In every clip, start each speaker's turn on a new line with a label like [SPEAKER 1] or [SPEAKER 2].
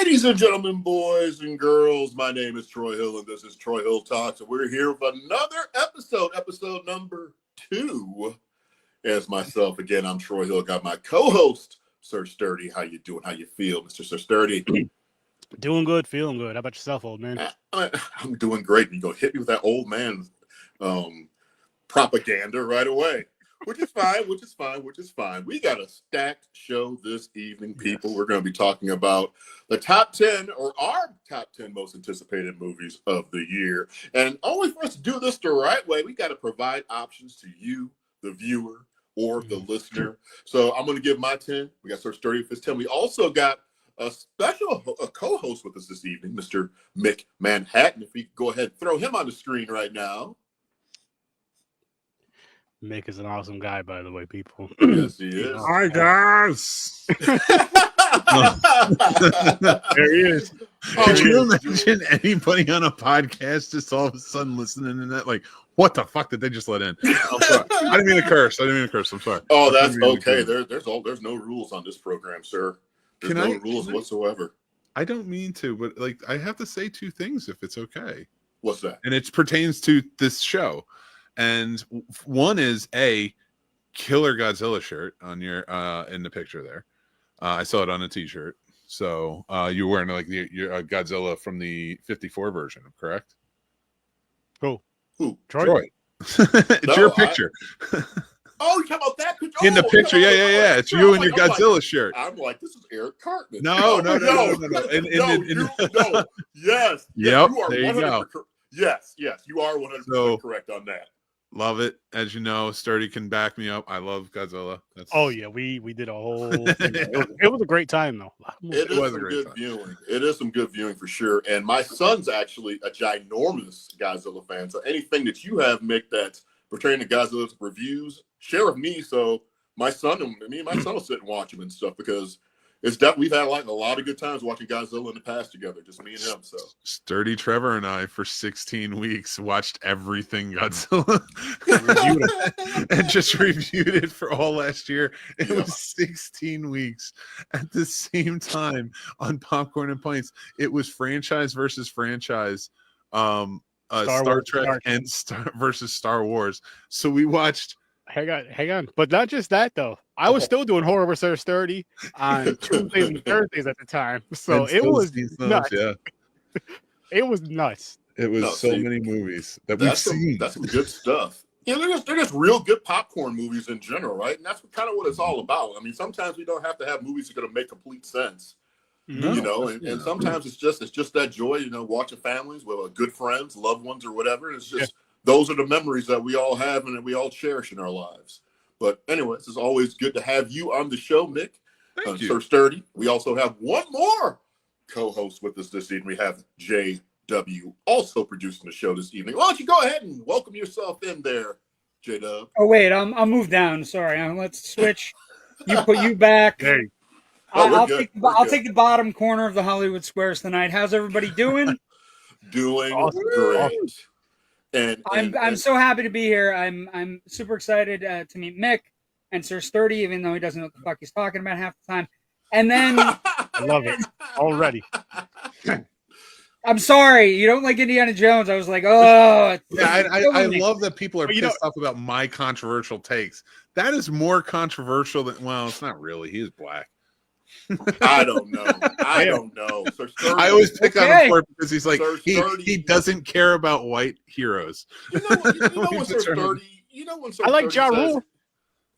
[SPEAKER 1] Ladies and gentlemen, boys and girls, my name is Troy Hill, and this is Troy Hill Talks, and we're here with another episode number 2. As myself, again, I'm Troy Hill, got my co-host, Sir Sturdy. How you doing? How you feel, Mr. Sir Sturdy?
[SPEAKER 2] Doing good, feeling good. How about yourself, old man?
[SPEAKER 1] I'm doing great. You go hit me with that old man propaganda right away. Which is fine. We got a stacked show this evening, people. Yes. We're going to be talking about the top 10 or our top 10 most anticipated movies of the year. And only for us to do this the right way, we got to provide options to you, the viewer, or the listener. So I'm going to give my 10. We got Sir Sturdy with his 10. We also got a co-host with us this evening, Mr. Mick Manhattan. If we could go ahead and throw him on the screen right now.
[SPEAKER 2] Mick is an awesome guy, by the way, people.
[SPEAKER 1] Yes, he is.
[SPEAKER 3] Hi, guys.
[SPEAKER 2] There he is.
[SPEAKER 3] Could you imagine anybody on a podcast just all of a sudden listening to that? Like, what the fuck did they just let in? I'm sorry. I didn't mean to curse. I'm sorry.
[SPEAKER 1] Oh, that's okay. There's no rules on this program, sir. There's no rules whatsoever.
[SPEAKER 3] I don't mean to, but like, I have to say 2 things if it's okay.
[SPEAKER 1] What's that?
[SPEAKER 3] And it pertains to this show. And one is a killer Godzilla shirt on your in the picture there. I saw it on a T-shirt. So you're wearing like your Godzilla from the '54 version, correct?
[SPEAKER 2] Who?
[SPEAKER 3] Troy. It's your picture.
[SPEAKER 1] Oh, you talking about that picture?
[SPEAKER 3] In the picture, yeah. It's you in your Godzilla shirt.
[SPEAKER 1] I'm like, this is Eric Cartman.
[SPEAKER 3] No.
[SPEAKER 1] Yes.
[SPEAKER 3] Yep. There you go.
[SPEAKER 1] Yes. You are 100% correct on that.
[SPEAKER 3] Love it. As you know, Sturdy can back me up. I love Godzilla.
[SPEAKER 2] Oh yeah, we did a whole thing. It was a great time though.
[SPEAKER 1] It is some good viewing. It is some good viewing for sure. And my son's actually a ginormous Godzilla fan. So anything that you have, Mick, that's pertaining to Godzilla's reviews, share with me. So my son and my son will sit and watch him and stuff, because it's definitely, we've had like a lot of good times watching Godzilla in the past together, just me and him. So
[SPEAKER 3] Sturdy Trevor and I for 16 weeks watched everything Godzilla and just reviewed it for all last year. It was 16 weeks at the same time on Popcorn and Pints. It was franchise versus franchise, Star Trek and versus Star Wars. So we watched.
[SPEAKER 2] Hang on. But not just that, though. I was still doing horror with Sir Sturdy on Tuesdays and Thursdays at the time. So it was nuts. Yeah. It was nuts.
[SPEAKER 3] It was many movies that we've seen.
[SPEAKER 1] That's some good stuff. Yeah, they're just real good popcorn movies in general, right? And that's kind of what it's all about. I mean, sometimes we don't have to have movies that are going to make complete sense. No, and sometimes it's just that joy, watching families with good friends, loved ones, or whatever. It's just those are the memories that we all have and that we all cherish in our lives. But anyways, it's always good to have you on the show, Mick.
[SPEAKER 3] Thank you.
[SPEAKER 1] Sir Sturdy. We also have one more co-host with us this evening. We have J.W. also producing the show this evening. Why don't you go ahead and welcome yourself in there, J-Dub?
[SPEAKER 4] Oh, wait, I'll move down. Sorry, let's switch. You put you back.
[SPEAKER 2] Hey.
[SPEAKER 4] I'll take the bottom corner of the Hollywood Squares tonight. How's everybody doing?
[SPEAKER 1] Doing great. And
[SPEAKER 4] I'm so happy to be here. I'm super excited to meet Mick and Sir Sturdy, even though he doesn't know what the fuck he's talking about half the time. And then
[SPEAKER 2] I love it already.
[SPEAKER 4] I'm sorry, you don't like Indiana Jones. I was like, oh.
[SPEAKER 3] I love that people are pissed off about my controversial takes. That is more controversial than, well, it's not really. He is black.
[SPEAKER 1] I don't know. Sir Sturdy,
[SPEAKER 3] I always pick on him for it because he's like, he doesn't care about white heroes.
[SPEAKER 1] You know when Sir Sturdy,
[SPEAKER 2] I like Ja Rule.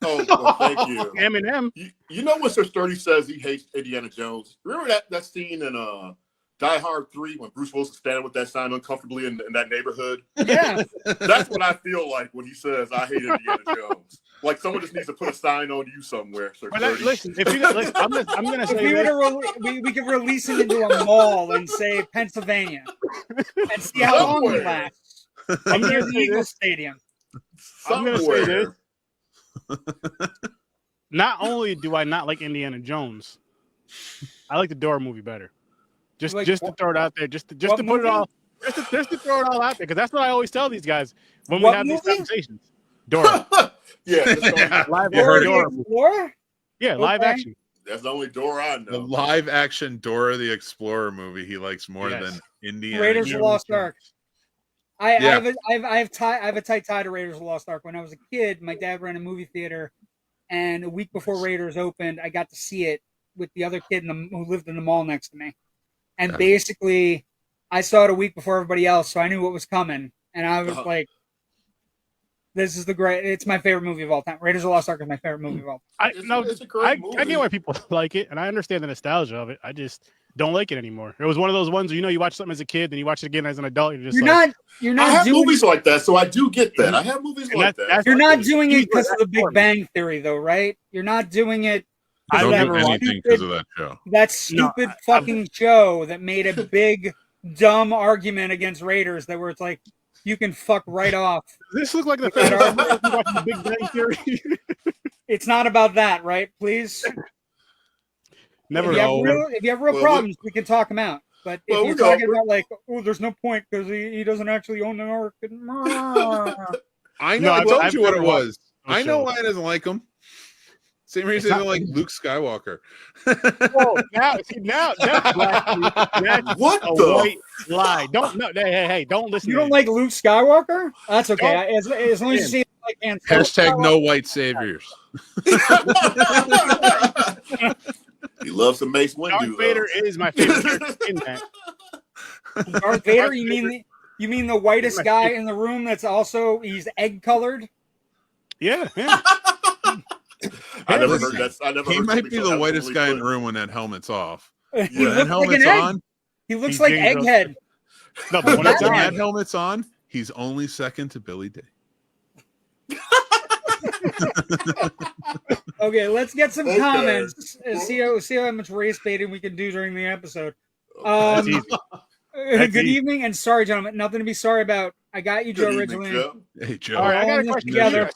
[SPEAKER 1] Oh, well, thank you.
[SPEAKER 2] Eminem.
[SPEAKER 1] You know when Sir Sturdy says he hates Indiana Jones? Remember that scene in Die Hard 3 when Bruce Willis is standing with that sign uncomfortably in that neighborhood?
[SPEAKER 4] Yeah.
[SPEAKER 1] That's what I feel like when he says, I hate Indiana Jones. Like someone just needs to put a sign on you somewhere. Sir Sturdy.
[SPEAKER 2] Listen, I'm going to say
[SPEAKER 4] we could release him into a mall and say Pennsylvania and see how long it lasts. I'm near the Eagles Stadium.
[SPEAKER 2] I'm going to say this. Not only do I not like Indiana Jones, I like the Dora movie better. Just to throw it out there, just to put it all, just to throw it all out there, because that's what I always tell these guys when we have these conversations. Dora.
[SPEAKER 1] Yeah.
[SPEAKER 4] Live action.
[SPEAKER 2] Yeah, live action.
[SPEAKER 1] That's the only Dora I
[SPEAKER 3] The
[SPEAKER 1] know.
[SPEAKER 3] live action Dora the Explorer movie he likes more
[SPEAKER 2] Yes.
[SPEAKER 3] than Indiana
[SPEAKER 4] Raiders of the
[SPEAKER 3] Jones.
[SPEAKER 4] Lost Ark. I
[SPEAKER 3] Yeah.
[SPEAKER 4] have a tight tie to Raiders of the Lost Ark. When I was a kid, my dad ran a movie theater, and a week before Raiders opened, I got to see it with the other kid who lived in the mall next to me. And basically, I saw it a week before everybody else, so I knew what was coming. And I was like, "This is it's my favorite movie of all time. Raiders of the Lost Ark is my favorite movie of all time."
[SPEAKER 1] It's a great movie.
[SPEAKER 2] I get why people like it, and I understand the nostalgia of it. I just don't like it anymore. It was one of those ones where, you watch something as a kid, then you watch it again as an adult. You're
[SPEAKER 4] not
[SPEAKER 1] I have
[SPEAKER 4] doing
[SPEAKER 1] movies like that, so I do get that. I have movies like that.
[SPEAKER 4] You're not doing it because of the Big Bang Theory, though, right? You're not doing it.
[SPEAKER 3] I don't do
[SPEAKER 2] never
[SPEAKER 3] anything because of that show.
[SPEAKER 4] That stupid fucking show that made a big, dumb argument against Raiders that where it's like, you can fuck right off.
[SPEAKER 2] This looks like the thing watching the Big Bang Theory.
[SPEAKER 4] It's not about that, right? Please.
[SPEAKER 2] Never.
[SPEAKER 4] If you have real problems, we can talk them out. But if you're talking about like, there's no point because he doesn't actually own the ark.
[SPEAKER 3] I know. I told you what it was.
[SPEAKER 2] I
[SPEAKER 3] know why he doesn't like him. Same reason he doesn't like Luke Skywalker.
[SPEAKER 2] Now that's
[SPEAKER 1] what
[SPEAKER 2] a
[SPEAKER 1] the
[SPEAKER 2] white lie. Hey, don't listen.
[SPEAKER 4] You don't like Luke Skywalker? That's okay. As long as you see like
[SPEAKER 3] Hashtag no white saviors.
[SPEAKER 1] He loves some Mace Windu.
[SPEAKER 2] Darth Vader is my favorite character in that.
[SPEAKER 4] Darth Vader? You mean the whitest guy in the room? He's egg colored.
[SPEAKER 2] Yeah.
[SPEAKER 1] I never heard that.
[SPEAKER 3] He might be the whitest guy in the room when that helmet's off.
[SPEAKER 4] He
[SPEAKER 3] When that helmet's on,
[SPEAKER 4] he looks like Egghead.
[SPEAKER 2] No, but when it's
[SPEAKER 3] when
[SPEAKER 2] on,
[SPEAKER 3] that helmet's on, he's only second to Billy Day.
[SPEAKER 4] Okay, let's get some comments and see how much race baiting we can do during the episode. Good evening, and sorry, gentlemen. Nothing to be sorry about. I got you, Joe originally.
[SPEAKER 3] Hey, Joe.
[SPEAKER 2] all right, I got a question
[SPEAKER 4] together.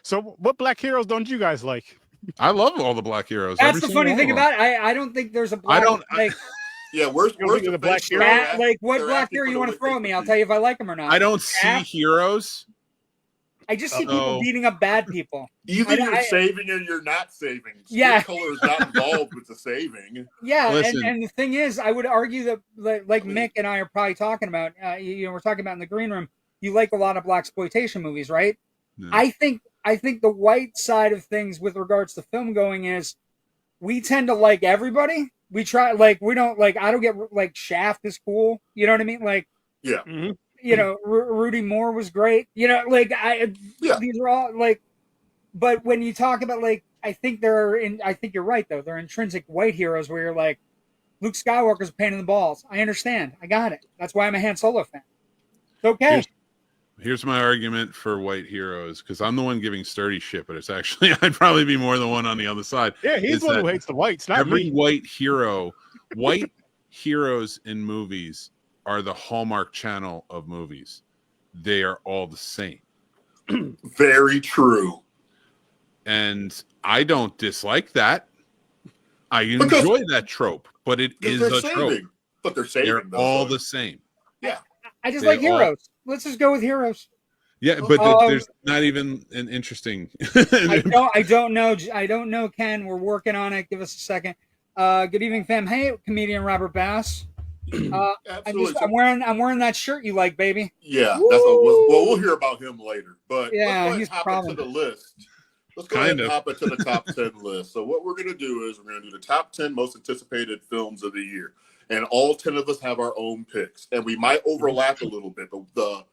[SPEAKER 2] So what black heroes don't you guys like?
[SPEAKER 3] I love all the black heroes.
[SPEAKER 4] That's the funny thing about it. I don't think there's a black.
[SPEAKER 1] Yeah, where's
[SPEAKER 2] the black hero?
[SPEAKER 4] Like, what black hero you want to throw at me? I'll tell you if I like them or not.
[SPEAKER 3] I don't see heroes.
[SPEAKER 4] I just see people beating up bad people.
[SPEAKER 1] Either you're saving or you're not saving.
[SPEAKER 4] Yeah.
[SPEAKER 1] Color is not involved with the saving.
[SPEAKER 4] Yeah, and the thing is, I would argue that, like Mick and I are probably talking about, we're talking about in the green room, you like a lot of blaxploitation movies, right?
[SPEAKER 3] Yeah.
[SPEAKER 4] I think the white side of things with regards to film going is we tend to like everybody. We try, we don't, I don't get, Shaft is cool. You know what I mean?
[SPEAKER 1] Yeah.
[SPEAKER 2] Mm-hmm.
[SPEAKER 4] Rudy Moore was great. These are all but when you talk about I think you're right though. They're intrinsic white heroes where you're like, Luke Skywalker's a pain in the balls. I understand. I got it. That's why I'm a Han Solo fan. It's okay.
[SPEAKER 3] Here's my argument for white heroes, because I'm the one giving Sturdy shit, but it's actually I'd probably be more the one on the other side.
[SPEAKER 2] Yeah, he's the one who hates the whites, not
[SPEAKER 3] every
[SPEAKER 2] me.
[SPEAKER 3] white heroes in movies are the Hallmark Channel of movies. They are all the same.
[SPEAKER 1] Very true.
[SPEAKER 3] And I don't dislike that. I enjoy that trope, but it is a trope.
[SPEAKER 1] But they're saving.
[SPEAKER 3] They're all the same.
[SPEAKER 1] Yeah.
[SPEAKER 4] I just like heroes. Let's just go with heroes.
[SPEAKER 3] Yeah, but there's not even an interesting.
[SPEAKER 4] I don't know, Ken. We're working on it. Give us a second. Good evening, fam. Hey, comedian Robert Bass. I'm wearing that shirt you like, baby.
[SPEAKER 1] Yeah, we'll hear about him later. But
[SPEAKER 4] yeah,
[SPEAKER 1] let's hop into the list. Let's go ahead and hop into the top 10 list. So what we're going to do is we're going to do the top 10 most anticipated films of the year. And all 10 of us have our own picks. And we might overlap a little bit. But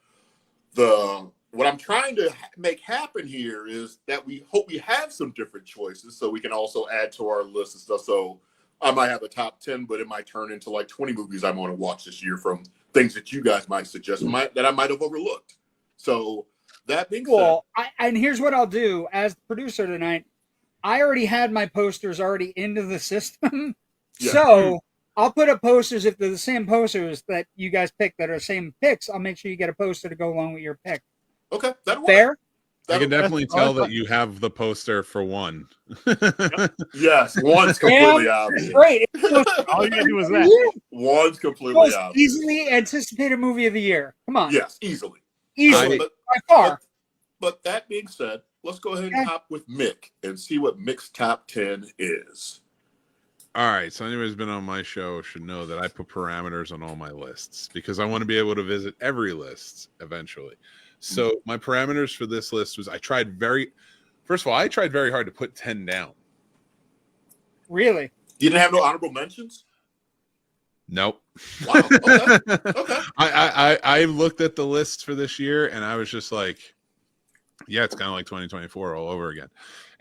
[SPEAKER 1] what I'm trying to make happen here is that we hope we have some different choices so we can also add to our list and stuff. So I might have a top 10, but it might turn into 20 movies I want to watch this year from things that you guys might suggest that I might have overlooked. So that being said.
[SPEAKER 4] And here's what I'll do as the producer tonight. I already had my posters already into the system. Yeah. So I'll put up posters if they're the same posters that you guys pick that are the same picks. I'll make sure you get a poster to go along with your pick.
[SPEAKER 1] Okay. That'll
[SPEAKER 4] Fair?
[SPEAKER 1] Work.
[SPEAKER 3] I can definitely tell that you have the poster for one.
[SPEAKER 1] Yes, one's completely obvious.
[SPEAKER 4] Great.
[SPEAKER 2] All you gotta do is that.
[SPEAKER 1] One's completely
[SPEAKER 4] most
[SPEAKER 1] obvious.
[SPEAKER 4] Easily anticipated movie of the year. Come on.
[SPEAKER 1] Yes, easily.
[SPEAKER 4] By far.
[SPEAKER 1] But that being said, let's go ahead and hop with Mick and see what Mick's top 10 is.
[SPEAKER 3] All right, so anyone who's been on my show should know that I put parameters on all my lists because I want to be able to visit every list eventually. So my parameters for this list was I tried very hard to put 10 down.
[SPEAKER 4] Really?
[SPEAKER 1] You didn't have no honorable mentions?
[SPEAKER 3] Nope.
[SPEAKER 1] Wow. Okay. Okay.
[SPEAKER 3] I looked at the list for this year and I was just like, yeah, it's kind of like 2024 all over again.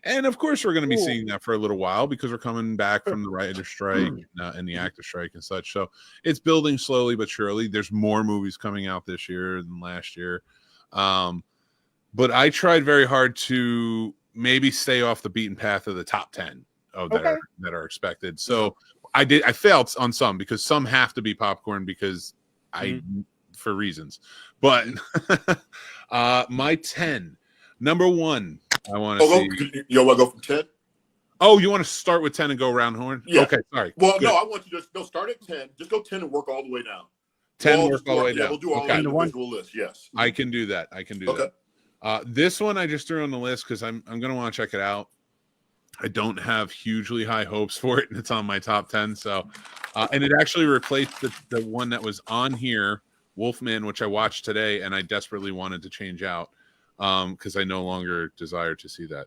[SPEAKER 3] And of course, we're going to be seeing that for a little while because we're coming back from the writer strike and the actor strike and such. So it's building slowly but surely. There's more movies coming out this year than last year. But I tried very hard to maybe stay off the beaten path of the top 10 of that are expected. So I failed on some because some have to be popcorn because for reasons. But my 10, number 1. I want to see.
[SPEAKER 1] You want to go from 10?
[SPEAKER 3] Oh, you want to start with 10 and go around horn?
[SPEAKER 1] Yeah.
[SPEAKER 3] Okay, sorry.
[SPEAKER 1] Well, good. No, I want you to start at 10. Just go 10 and work all the way down.
[SPEAKER 3] 10 work all the way down.
[SPEAKER 1] Yeah, we'll do all the individual lists. Yes,
[SPEAKER 3] I can do that. This one I just threw on the list because I'm going to want to check it out. I don't have hugely high hopes for it, and it's on my top 10. So, and it actually replaced the one that was on here, Wolfman, which I watched today, and I desperately wanted to change out. Because I no longer desire to see that.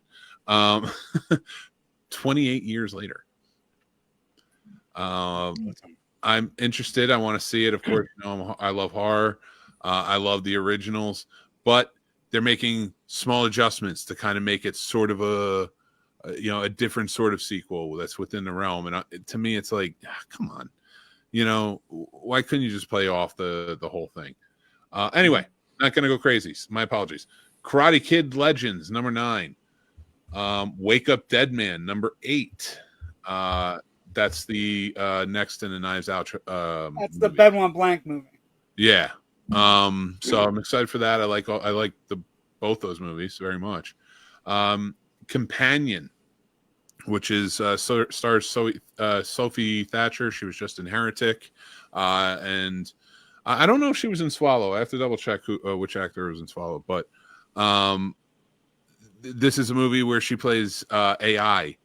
[SPEAKER 3] 28 years later. I'm interested. I want to see it. Of course, I love horror. I love the originals, but they're making small adjustments to kind of make it sort of a different sort of sequel that's within the realm. And to me, it's like, come on, why couldn't you just play off the whole thing? Anyway, not going to go crazy. My apologies. Karate Kid Legends, number 9. Wake Up Dead Man, number 8. That's the next in the Knives Out. That's
[SPEAKER 4] movie. The Benoit Blanc movie.
[SPEAKER 3] Yeah. So I'm excited for that. I like both those movies very much. Companion, which is stars Sophie Thatcher. She was just in Heretic, and I don't know if she was in Swallow. I have to double check which actor was in Swallow, but. This is a movie where she plays AI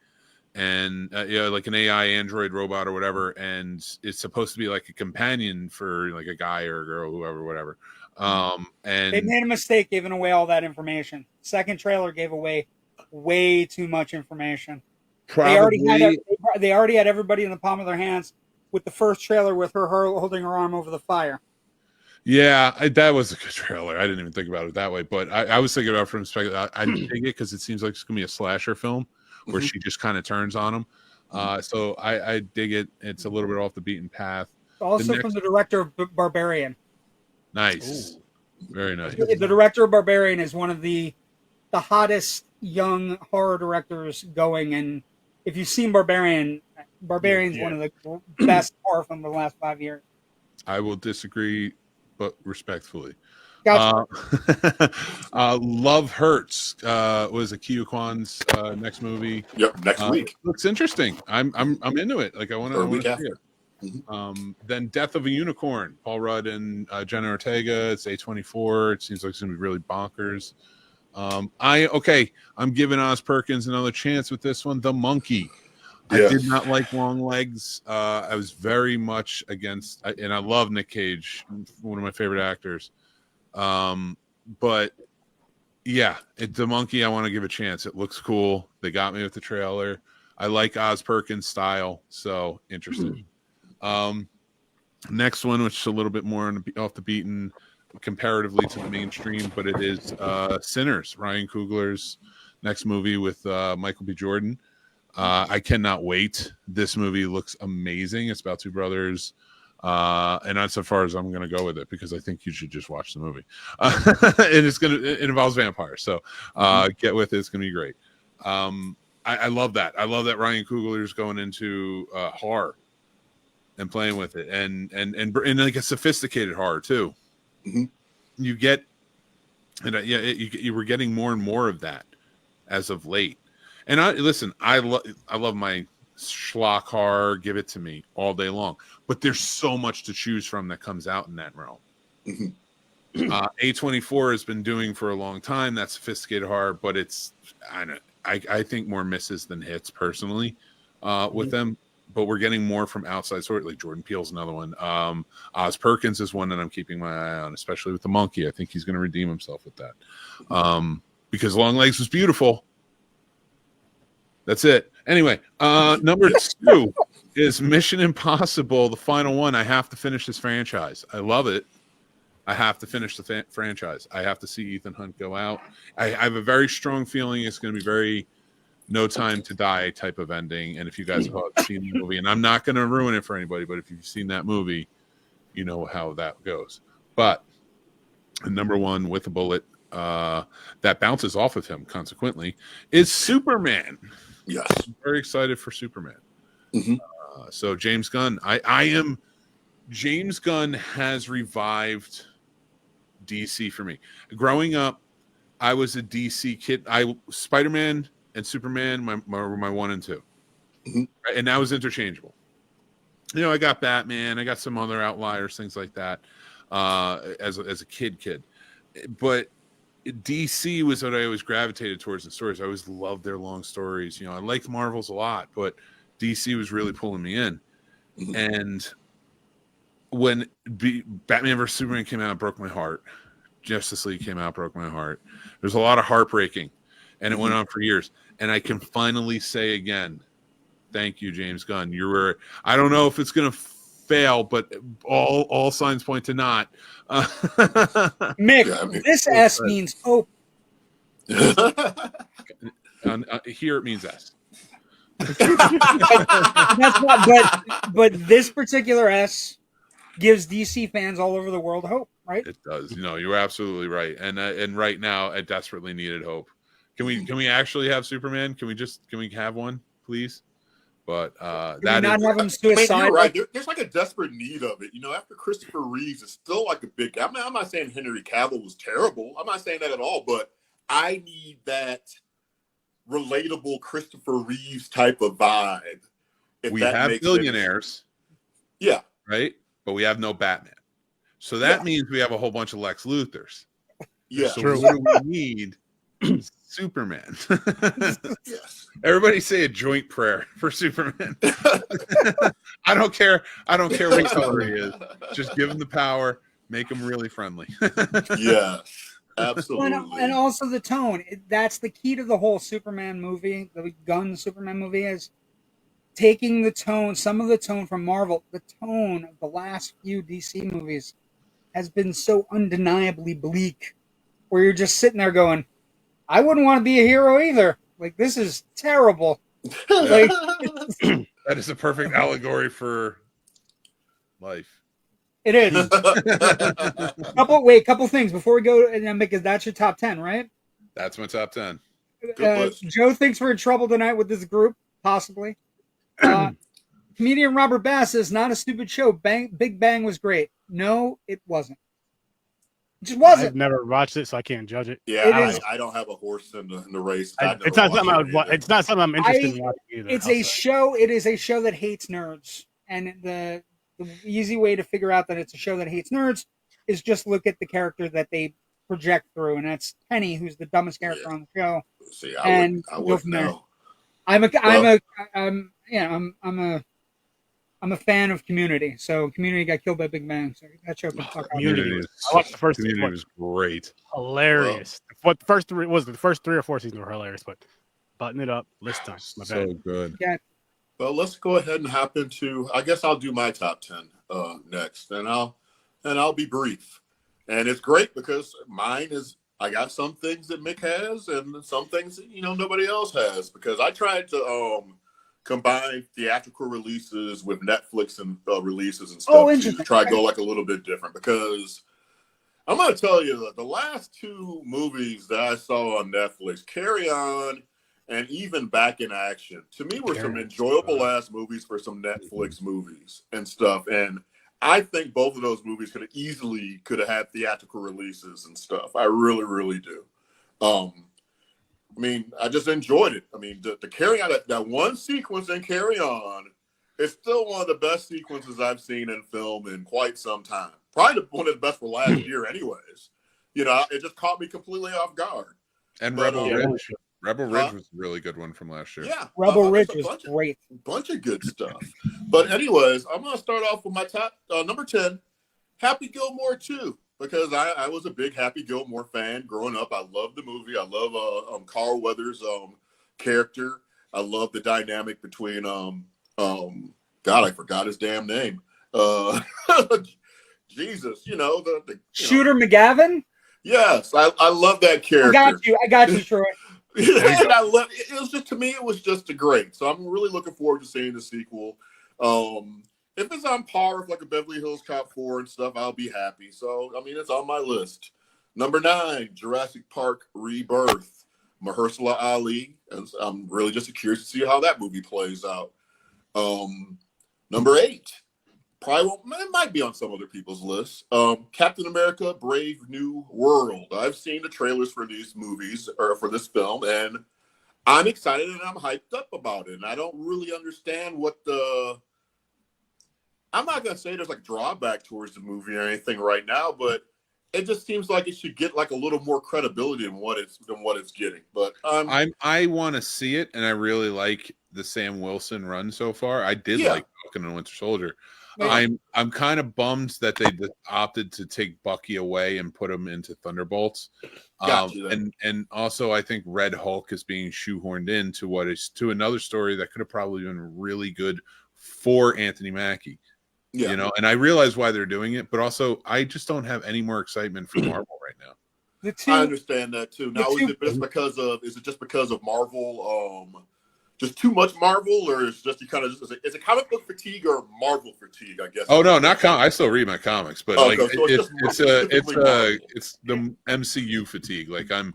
[SPEAKER 3] and like an AI android robot or whatever, and it's supposed to be like a companion for like a guy or a girl, whoever, whatever. And
[SPEAKER 4] they made a mistake giving away all that information. Second trailer gave away way too much information.
[SPEAKER 3] Probably
[SPEAKER 4] they already had everybody in the palm of their hands with the first trailer with her holding her arm over the fire.
[SPEAKER 3] Yeah, that was a good trailer. I didn't even think about it that way, but I was thinking about it from perspective. I dig it because it seems like it's gonna be a slasher film where she just kind of turns on him. So I dig it. It's a little bit off the beaten path.
[SPEAKER 4] Also from the director of Barbarian.
[SPEAKER 3] Nice, very nice.
[SPEAKER 4] The director of Barbarian is one of the hottest young horror directors going, and if you've seen Barbarian's one of the best horror from the last 5 years.
[SPEAKER 3] I will disagree, but respectfully.
[SPEAKER 4] Gotcha.
[SPEAKER 3] Love Hurts was Akiyu Kwan's next movie.
[SPEAKER 1] Yep, next week.
[SPEAKER 3] Looks interesting. I'm into it. Like I want to see it. Then Death of a Unicorn, Paul Rudd and Jenna Ortega. It's A24. It seems like it's gonna be really bonkers. I'm giving Oz Perkins another chance with this one. The Monkey. Yeah. I did not like Long Legs. I was very much against, and I love Nick Cage, one of my favorite actors. But yeah, The Monkey, I want to give a chance. It looks cool. They got me with the trailer. I like Oz Perkins' style, so interested. Next one, which is a little bit more off the beaten comparatively to the mainstream, but it is Sinners, Ryan Coogler's next movie with Michael B. Jordan. I cannot wait. This movie looks amazing. It's about two brothers. And that's as far as I'm going to go with it because I think you should just watch the movie. And it involves vampires. So get with it. It's going to be great. I love that. I love that Ryan Coogler's going into horror and playing with it and like a sophisticated horror too. You get, you were getting more and more of that as of late. And I love my schlock horror. Give it to me all day long. But there's so much to choose from that comes out in that realm. A24 has been doing for a long time that sophisticated horror, but it's I think more misses than hits personally with them. but we're getting more from outside sources. Like Jordan Peele's another one. Oz Perkins is one that I'm keeping my eye on, especially with the monkey. I think he's going to redeem himself with that. Because Longlegs was beautiful. That's it. Anyway, number 2 is Mission Impossible, the final one. I have to finish this franchise. I love it. I have to finish the franchise. I have to see Ethan Hunt go out. I have a very strong feeling it's going to be very No Time to Die type of ending. And if you guys have seen the movie, and I'm not going to ruin it for anybody, but if you've seen that movie, you know how that goes. But number 1 with a bullet that bounces off of him, consequently, is Superman.
[SPEAKER 1] Yes.
[SPEAKER 3] I'm very excited for Superman.
[SPEAKER 1] Mm-hmm.
[SPEAKER 3] So James Gunn, James Gunn has revived DC for me. Growing up, I was a DC kid. Spider-Man and Superman were my 1 and 2. Mm-hmm. And that was interchangeable. You know, I got Batman, I got some other outliers, things like that, as a kid. But DC was what I always gravitated towards in stories. I always loved their long stories. You know, I liked Marvels a lot, but DC was really pulling me in. Mm-hmm. And when Batman vs. Superman came out, it broke my heart. Justice League came out, broke my heart. There's a lot of heartbreaking, and it went on for years. And I can finally say again, thank you, James Gunn. I don't know if it's going to fail, but all signs point to not.
[SPEAKER 4] Mick, this S means hope.
[SPEAKER 3] Here it means S.
[SPEAKER 4] That's what, but this particular S gives DC fans all over the world hope, right?
[SPEAKER 3] It does. You know, you're absolutely right. And right now, I desperately needed hope. Can we actually have Superman? Can we have one, please? But that
[SPEAKER 4] not have him suicide.
[SPEAKER 1] You're right. There's like a desperate need of it. You know, after Christopher Reeves, it's still like a big. I'm not saying Henry Cavill was terrible. I'm not saying that at all. But I need that relatable Christopher Reeves type of vibe.
[SPEAKER 3] We have billionaires.
[SPEAKER 1] Yeah.
[SPEAKER 3] Right? But we have no Batman. So that means we have a whole bunch of Lex Luthors.
[SPEAKER 1] Yeah.
[SPEAKER 3] So what do we need? Superman.
[SPEAKER 1] Yes.
[SPEAKER 3] Everybody say a joint prayer for Superman. I don't care what color he is. Just give him the power, make him really friendly.
[SPEAKER 1] Yes. Absolutely.
[SPEAKER 4] And also the tone. That's the key to the whole Superman movie, the Gunn Superman movie, is taking the tone, some of the tone from Marvel. The tone of the last few DC movies has been so undeniably bleak, where you're just sitting there going, I wouldn't want to be a hero either. Like, this is terrible. Like,
[SPEAKER 3] that is a perfect allegory for life.
[SPEAKER 4] It is. Couple things before we go, and because that's your top 10, right?
[SPEAKER 3] That's my top 10.
[SPEAKER 4] Joe thinks we're in trouble tonight with this group, possibly. Comedian Robert Bass says, not a stupid show. Big Bang was great. No, it wasn't. It just wasn't.
[SPEAKER 2] I've never watched it, so I can't judge it.
[SPEAKER 1] Yeah, I don't have a horse in the race.
[SPEAKER 2] It's not something I'm interested in watching either.
[SPEAKER 4] It's a show. It is a show that hates nerds, and the easy way to figure out that it's a show that hates nerds is just look at the character that they project through, and that's Penny, who's the dumbest character on the show.
[SPEAKER 1] See, I would know.
[SPEAKER 4] I'm a fan of Community. So Community got killed by Big Bang. So that show can fuck off.
[SPEAKER 2] Community. I watched the first
[SPEAKER 3] Community was great.
[SPEAKER 2] Hilarious. What the first 3 or 4 seasons were hilarious, but button it up list time. My
[SPEAKER 3] so
[SPEAKER 2] bad.
[SPEAKER 3] Good.
[SPEAKER 4] Yeah.
[SPEAKER 1] Well, let's go ahead and hop into. I guess I'll do my top 10 next, and I'll be brief. And it's great because mine is. I got some things that Mick has, and some things that nobody else has. Because I tried to combine theatrical releases with Netflix and releases and stuff to try to go like a little bit different. Because I'm going to tell you that the last 2 movies that I saw on Netflix, Carry On and even Back in Action, to me were some enjoyable ass movies for some Netflix movies and stuff. And I think both of those movies could have had theatrical releases and stuff. I really, really do. I mean, I just enjoyed it. I mean, the Carry On, that one sequence in Carry On is still one of the best sequences I've seen in film in quite some time. Probably one of the best for last year anyways. It just caught me completely off guard.
[SPEAKER 3] And Rebel Ridge. Rebel Ridge was a really good one from last year.
[SPEAKER 1] Yeah,
[SPEAKER 4] Rebel Ridge
[SPEAKER 1] there's a
[SPEAKER 4] was great.
[SPEAKER 1] bunch of good stuff. But anyways, I'm gonna start off with my top number 10, Happy Gilmore 2, because I was a big Happy Gilmore fan growing up. I love the movie. I love Carl Weathers' character. I love the dynamic between God, I forgot his damn name. Jesus, the
[SPEAKER 4] Shooter McGavin.
[SPEAKER 1] Yes, I love that character.
[SPEAKER 4] I got you, Troy.
[SPEAKER 1] And I love it. It was just, to me, it was just a great. So I'm really looking forward to seeing the sequel. If it's on par with like a Beverly Hills Cop 4 and stuff, I'll be happy. So I mean, it's on my list. Number 9, Jurassic Park Rebirth, Mahershala Ali. I'm really just curious to see how that movie plays out. Number 8, probably it might be on some other people's lists. Captain America: Brave New World. I've seen the trailers for these movies or for this film, and I'm excited and I'm hyped up about it. And I don't really understand what I'm not gonna say there's like drawback towards the movie or anything right now, but it just seems like it should get like a little more credibility than what it's getting. But
[SPEAKER 3] I want to see it, and I really like the Sam Wilson run so far. I did like Falcon and Winter Soldier. I'm kind of bummed that they opted to take Bucky away and put him into Thunderbolts. And also I think Red Hulk is being shoehorned into another story that could have probably been really good for Anthony Mackie. Yeah. And I realize why they're doing it, but also I just don't have any more excitement for Marvel right now.
[SPEAKER 1] I understand that too. Now, is it just because of Marvel? Just too much Marvel, or is it comic book fatigue or Marvel fatigue? I guess.
[SPEAKER 3] Oh no, not I still read my comics, but it's the MCU fatigue. Like I'm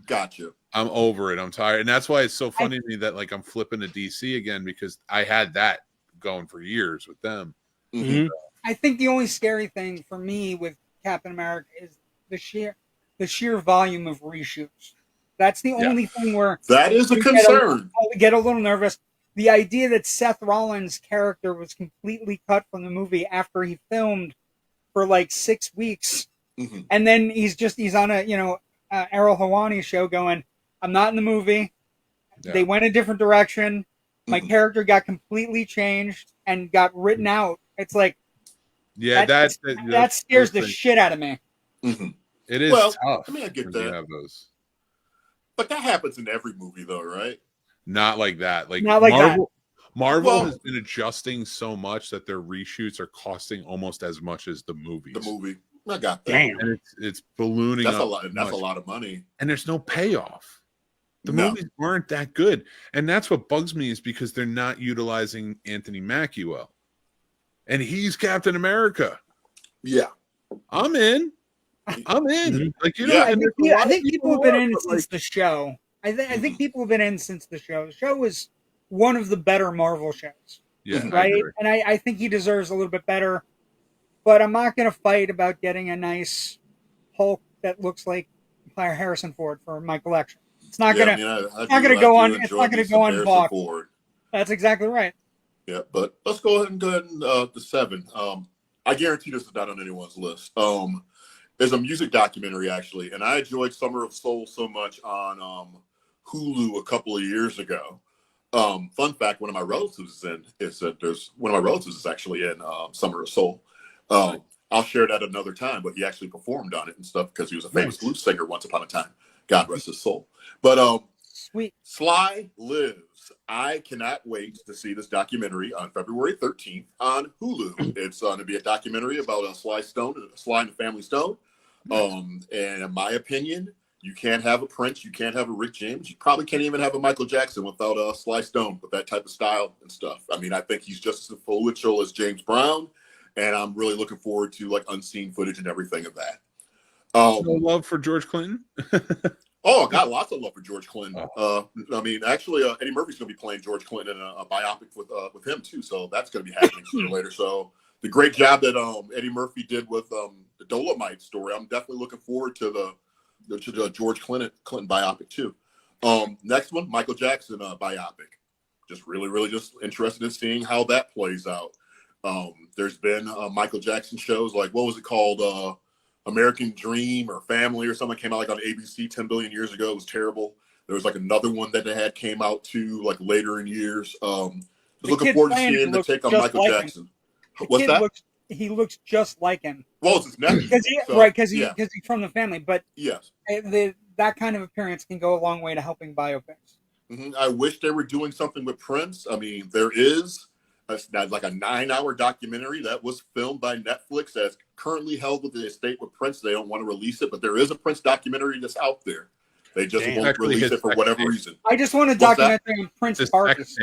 [SPEAKER 3] over it. I'm tired, and that's why it's so funny to me that like I'm flipping to DC again, because I had that going for years with them.
[SPEAKER 2] Mm-hmm.
[SPEAKER 4] I think the only scary thing for me with Captain America is the sheer volume of reshoots. That's the only thing where
[SPEAKER 1] that is a concern.
[SPEAKER 4] Get a little nervous. The idea that Seth Rollins' character was completely cut from the movie after he filmed for like 6 weeks, and then he's on a Errol Hawani show going, "I'm not in the movie. Yeah. They went a different direction. My character got completely changed and got written out." It's like, that scares the shit out of me.
[SPEAKER 1] Mm-hmm.
[SPEAKER 3] It is tough.
[SPEAKER 1] I mean, I get that. But that happens in every movie, though, right?
[SPEAKER 3] Not like that. Marvel has been adjusting so much that their reshoots are costing almost as much as the movies.
[SPEAKER 1] I got that.
[SPEAKER 2] Damn.
[SPEAKER 3] And it's ballooning.
[SPEAKER 1] That's a lot of money.
[SPEAKER 3] And there's no payoff. The movies weren't that good. And that's what bugs me, is because they're not utilizing Anthony Mackie well. And he's Captain America.
[SPEAKER 1] Yeah.
[SPEAKER 3] I'm in. Like,
[SPEAKER 4] I think people have been in since the show. I think people have been in since the show. The show was one of the better Marvel shows.
[SPEAKER 3] Yeah.
[SPEAKER 4] Right? And I think he deserves a little bit better. But I'm not going to fight about getting a nice Hulk that looks like Harrison Ford for my collection. It's not going to go on Hawk. That's exactly right.
[SPEAKER 1] Yeah, but let's go ahead and go to 7. I guarantee this is not on anyone's list. There's a music documentary, actually, and I enjoyed Summer of Soul so much on Hulu a couple of years ago. Fun fact: one of my relatives is actually in Summer of Soul. I'll share that another time, but he actually performed on it and stuff because he was a famous blues singer once upon a time. God rest his soul. But
[SPEAKER 4] sweet.
[SPEAKER 1] Sly Lives. I cannot wait to see this documentary on February 13th on Hulu. It's going to be a documentary about Sly and the Family Stone. And in my opinion, you can't have a Prince, you can't have a Rick James, you probably can't even have a Michael Jackson without Sly Stone with that type of style and stuff. I mean, I think he's just as influential as James Brown, and I'm really looking forward to like unseen footage and everything of that.
[SPEAKER 3] No love for George Clinton.
[SPEAKER 1] Oh, I got lots of love for George Clinton. I mean, actually, Eddie Murphy's going to be playing George Clinton in a biopic with him too, so that's going to be happening sooner or later. So the great job that Eddie Murphy did with the Dolomite story, I'm definitely looking forward to the George Clinton biopic too. Next one, Michael Jackson biopic. Just really just interested in seeing how that plays out. There's been Michael Jackson shows like, what was it called? American Dream or Family or something came out like on ABC 10 billion years ago. It was terrible. There was like another one that they had came out too, like later in years. Just
[SPEAKER 4] The
[SPEAKER 1] looking
[SPEAKER 4] kid
[SPEAKER 1] forward to
[SPEAKER 4] playing
[SPEAKER 1] seeing the
[SPEAKER 4] looks
[SPEAKER 1] take on
[SPEAKER 4] just
[SPEAKER 1] Michael
[SPEAKER 4] like him.
[SPEAKER 1] Jackson.
[SPEAKER 4] The
[SPEAKER 1] What's
[SPEAKER 4] kid
[SPEAKER 1] that?
[SPEAKER 4] he looks just like him.
[SPEAKER 1] Well, it's his nephew.
[SPEAKER 4] Because
[SPEAKER 1] yeah.
[SPEAKER 4] he's from the family. But
[SPEAKER 1] Yes.
[SPEAKER 4] that kind of appearance can go a long way to helping biopics.
[SPEAKER 1] I wish they were doing something with Prince. I mean, there is like a 9-hour documentary that was filmed by Netflix that's currently held with the estate with Prince. They don't want to release it, but there is a Prince documentary that's out there. They just won't release it for whatever reason.
[SPEAKER 4] I just want a documentary on Prince parties.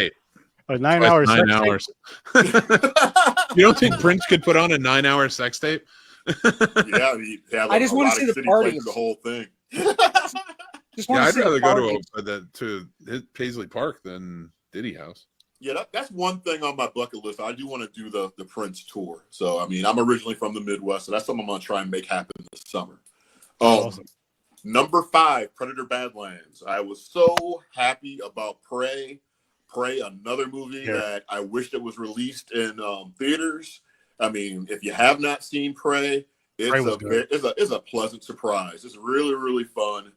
[SPEAKER 2] 9 hours.
[SPEAKER 3] 9 hours. You don't think Prince could put on a 9-hour sex tape?
[SPEAKER 1] Yeah,
[SPEAKER 4] I just want to see the parties.
[SPEAKER 1] The whole thing.
[SPEAKER 3] I'd rather go to Paisley Park than Diddy House.
[SPEAKER 1] Yeah, that's one thing on my bucket list. I do want to do the Prince tour. So, I mean, I'm originally from the Midwest, so that's something I'm going to try and make happen this summer.
[SPEAKER 2] Awesome.
[SPEAKER 1] Number 5, Predator Badlands. I was so happy about Prey. Prey, another movie that I wish that was released in theaters. I mean, if you have not seen Prey, it's a pleasant surprise. It's really, really fun.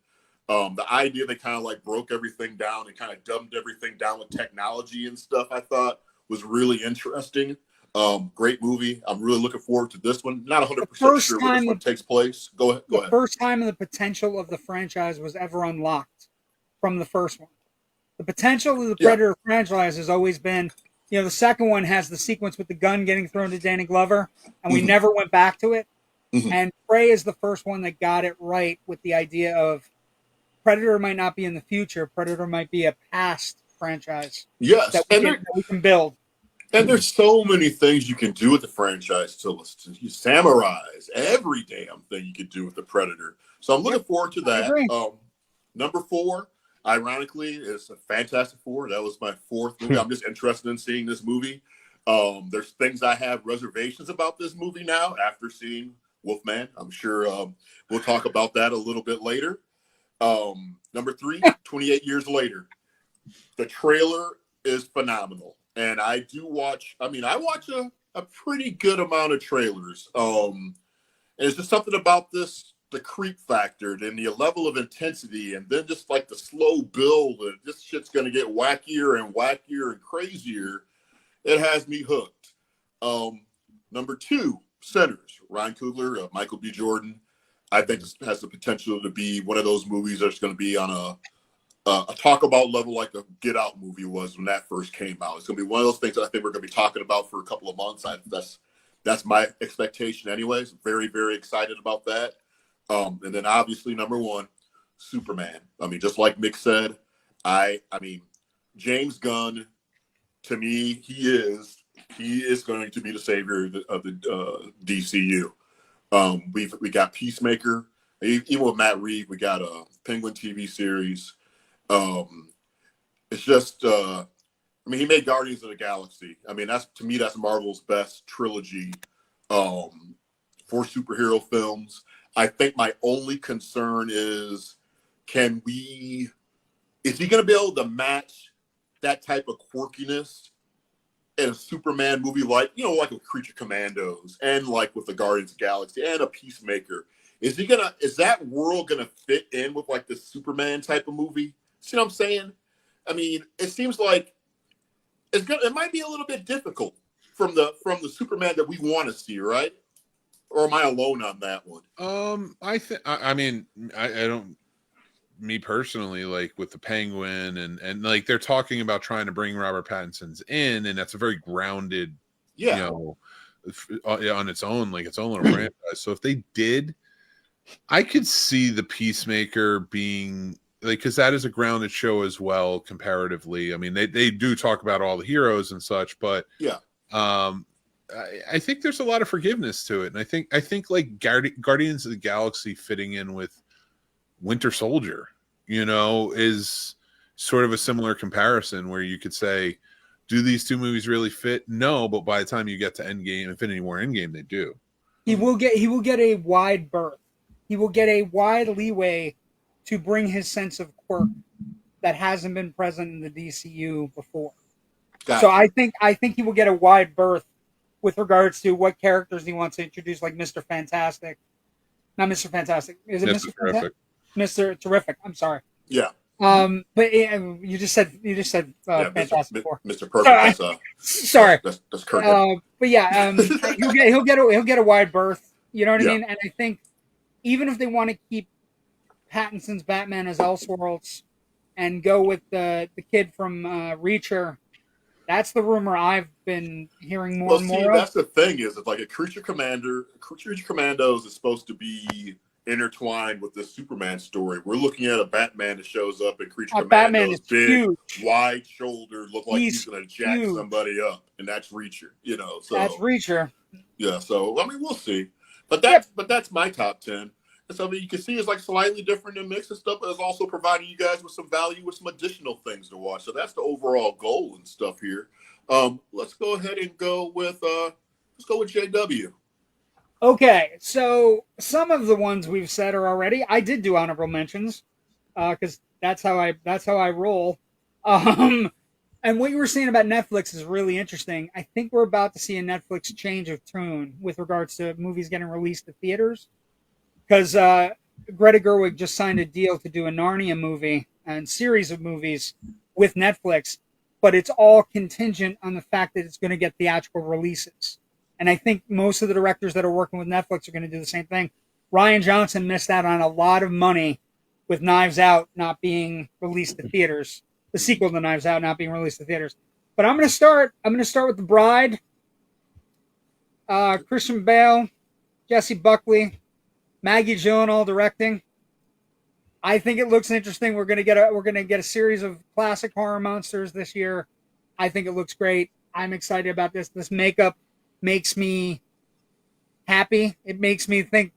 [SPEAKER 1] The idea they kind of like broke everything down and kind of dumbed everything down with technology and stuff, I thought was really interesting. Great movie. I'm really looking forward to this one. Not 100% sure where this one takes place. Go ahead.
[SPEAKER 4] The first time the potential of the franchise was ever unlocked from the first one. The potential of the Predator franchise has always been, the second one has the sequence with the gun getting thrown to Danny Glover, and we never went back to it. And Prey is the first one that got it right with the idea of Predator might not be in the future. Predator might be a past franchise.
[SPEAKER 1] Yes,
[SPEAKER 4] that we can build.
[SPEAKER 1] And there's so many things you can do with the franchise. So you samurais, every damn thing you can do with the Predator. So I'm looking forward to that. Number 4, ironically, is a Fantastic Four. That was my 4th movie. I'm just interested in seeing this movie. There's things I have reservations about this movie now after seeing Wolfman. I'm sure we'll talk about that a little bit later. Number 3, 28 years later. The trailer is phenomenal. And I watch a pretty good amount of trailers. And it's just something about the creep factor and the level of intensity, and then just like the slow build, and this shit's going to get wackier and wackier and crazier. It has me hooked. Number 2, Sinners. Ryan Coogler, Michael B. Jordan. I think this has the potential to be one of those movies that's going to be on a talk about level like the Get Out movie was when that first came out. It's going to be one of those things that I think we're going to be talking about for a couple of months. That's my expectation anyways. Very, very excited about that. And then obviously number 1, Superman. I mean, just like Mick said, I mean, James Gunn, to me, he is going to be the savior of the DCU. We got Peacemaker. Even with Matt Reeves, we got a Penguin TV series. It's just, he made Guardians of the Galaxy. I mean, to me, that's Marvel's best trilogy for superhero films. I think my only concern is, is he going to be able to match that type of quirkiness in a Superman movie like with Creature Commandos and like with the Guardians of the Galaxy and a Peacemaker? Is that world gonna fit in with like the Superman type of movie? See what I'm saying? I mean, it seems like it might be a little bit difficult from the Superman that we want to see, right? Or am I alone on that one?
[SPEAKER 3] I don't. Me personally, like with the Penguin and like they're talking about trying to bring Robert Pattinson's in, and that's a very grounded, on its own, like its own little franchise. So if they did, I could see the Peacemaker being like, because that is a grounded show as well comparatively. I mean, they do talk about all the heroes and such, but I think there's a lot of forgiveness to it, and I think like Guardians of the Galaxy fitting in with Winter Soldier, is sort of a similar comparison where you could say, do these two movies really fit? No, but by the time you get to Endgame, Infinity War Endgame, they do.
[SPEAKER 4] He will get a wide berth. He will get a wide leeway to bring his sense of quirk that hasn't been present in the DCU before. So I think he will get a wide berth with regards to what characters he wants to introduce, like Mr. Fantastic. Not Mr. Fantastic. Is it Mr. Terrific? Mr. Terrific. I'm sorry.
[SPEAKER 1] Yeah.
[SPEAKER 4] But you just said Fantastic Four.
[SPEAKER 1] Mr. Perfect.
[SPEAKER 4] Sorry.
[SPEAKER 1] That's Kurt.
[SPEAKER 4] But yeah, he'll get a wide berth. You know what I mean? And I think even if they want to keep Pattinson's Batman as Elseworlds and go with the kid from Reacher, that's the rumor I've been hearing more and more of.
[SPEAKER 1] That's the thing is, it's like a Creature Commandos is supposed to be intertwined with the Superman story. We're looking at a Batman that shows up in Creature Commandos,
[SPEAKER 4] Batman is
[SPEAKER 1] big,
[SPEAKER 4] huge,
[SPEAKER 1] wide shouldered, look like he's going to jack somebody up, and that's Reacher. You know, so
[SPEAKER 4] that's Reacher.
[SPEAKER 1] Yeah, so I mean, we'll see. But that's my top 10. And so you can see it's like slightly different than Mix and stuff, but it's also providing you guys with some value, with some additional things to watch. So that's the overall goal and stuff here. Let's go ahead and go with JW.
[SPEAKER 4] Okay, so some of the ones we've said are already. I did do honorable mentions because that's how I roll. And what you were saying about Netflix is really interesting. I think we're about to see a Netflix change of tune with regards to movies getting released to theaters. Because Greta Gerwig just signed a deal to do a Narnia movie and series of movies with Netflix, but it's all contingent on the fact that it's going to get theatrical releases. And I think most of the directors that are working with Netflix are going to do the same thing. Rian Johnson missed out on a lot of money with Knives Out not being released to theaters. The sequel to Knives Out not being released to theaters. But I'm going to start with The Bride, Christian Bale, Jesse Buckley, Maggie Gyllenhaal directing. I think it looks interesting. We're gonna get a series of classic horror monsters this year. I think it looks great. I'm excited about this. This makeup makes me happy. It makes me think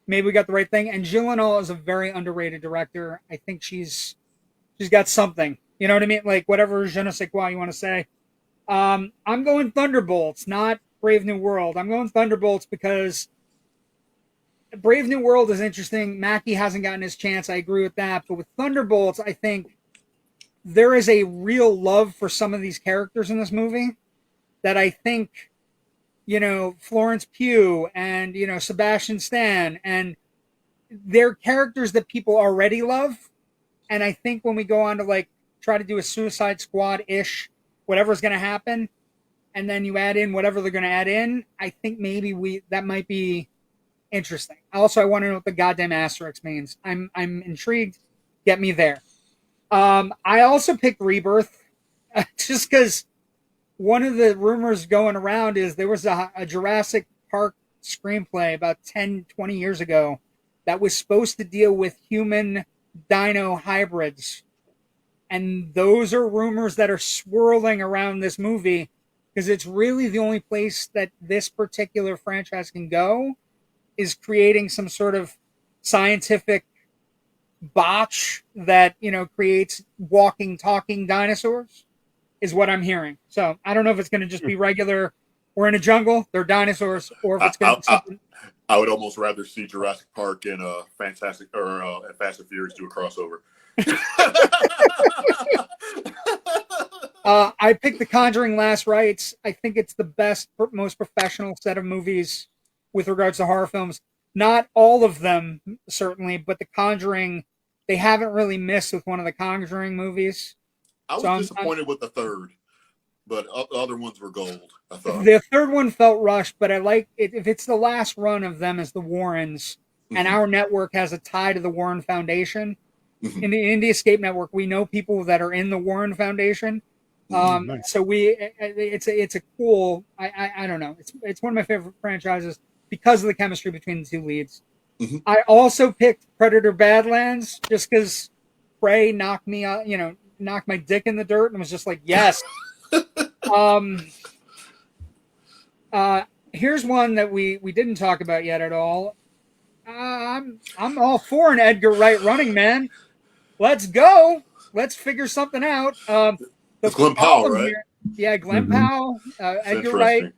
[SPEAKER 4] maybe we got the right thing. And Gyllenhaal is a very underrated director. I think she's got something. You know what I mean? Like whatever je ne sais quoi you want to say. I'm going Thunderbolts, not Brave New World. I'm going Thunderbolts because Brave New World is interesting. Mackie hasn't gotten his chance. I agree with that. But with Thunderbolts, I think there is a real love for some of these characters in this movie that I think, Florence Pugh and, Sebastian Stan, and they're characters that people already love. And I think when we go on to try to do a Suicide Squad-ish, whatever's going to happen, and then you add in whatever they're going to add in, I think maybe that might be interesting. Also, I want to know what the goddamn asterisk means. I'm intrigued. Get me there. I also picked Rebirth just because one of the rumors going around is there was a Jurassic Park screenplay about 10, 20 years ago that was supposed to deal with human dino hybrids. And those are rumors that are swirling around this movie because it's really the only place that this particular franchise can go is creating some sort of scientific botch that, creates walking, talking dinosaurs is what I'm hearing. So I don't know if it's going to just be regular, we're in a jungle, they're dinosaurs, or if it's going to be something.
[SPEAKER 1] I would almost rather see Jurassic Park and Fantastic or and Fast and Furious do a crossover.
[SPEAKER 4] I picked The Conjuring Last Rites. I think it's the best, most professional set of movies with regards to horror films. Not all of them, certainly, but The Conjuring, they haven't really missed with one of the Conjuring movies.
[SPEAKER 1] I was disappointed with the third, but other ones were gold, I thought.
[SPEAKER 4] The third one felt rushed, but I like it. If it's the last run of them as the Warrens, and our network has a tie to the Warren Foundation, in the Indie Escape Network, we know people that are in the Warren Foundation.
[SPEAKER 2] Nice.
[SPEAKER 4] So it's a cool, I don't know. It's one of my favorite franchises because of the chemistry between the two leads. I also picked Predator Badlands just because Prey knocked me out, knocked my dick in the dirt and was just like, yes. Here's one that we didn't talk about yet at all. I'm all for an Edgar Wright running man. Let's go. Let's figure something out.
[SPEAKER 1] It's Glenn Powell, right?
[SPEAKER 4] Here, yeah, Glenn Powell, Edgar Wright.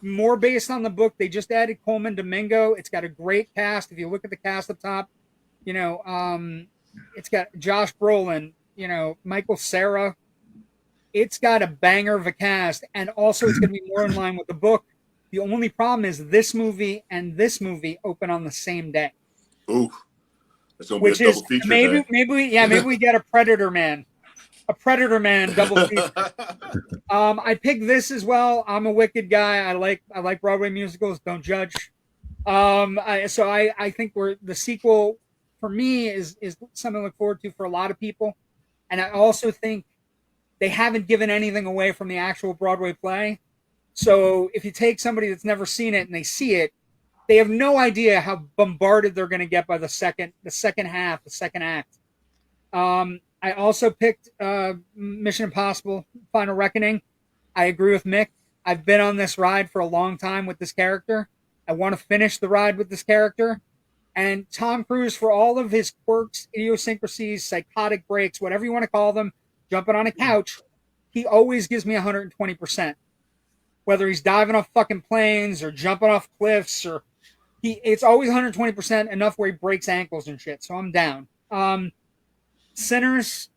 [SPEAKER 4] More based on the book. They just added Coleman Domingo. It's got a great cast. If you look at the cast up top, it's got Josh Brolin, Michael Cera. It's got a banger of a cast, and also it's going to be more in line with the book. The only problem is this movie and this movie open on the same day.
[SPEAKER 1] Ooh. It's gonna be
[SPEAKER 4] which
[SPEAKER 1] a
[SPEAKER 4] is
[SPEAKER 1] double feature.
[SPEAKER 4] maybe we get a Predator Man double feature. I picked this as well. I'm a Wicked guy. I like Broadway musicals. Don't judge. I think the sequel for me is something to look forward to for a lot of people, and I also think they haven't given anything away from the actual Broadway play. So if you take somebody that's never seen it and they see it, they have no idea how bombarded they're going to get by the second half, the second act. I also picked Mission Impossible: Final Reckoning. I agree with Mick. I've been on this ride for a long time with this character. I want to finish the ride with this character. And Tom Cruise, for all of his quirks, idiosyncrasies, psychotic breaks, whatever you want to call them, jumping on a couch, he always gives me 120%. Whether he's diving off fucking planes or jumping off cliffs, or it's always 120%, enough where he breaks ankles and shit. So I'm down. Sinners,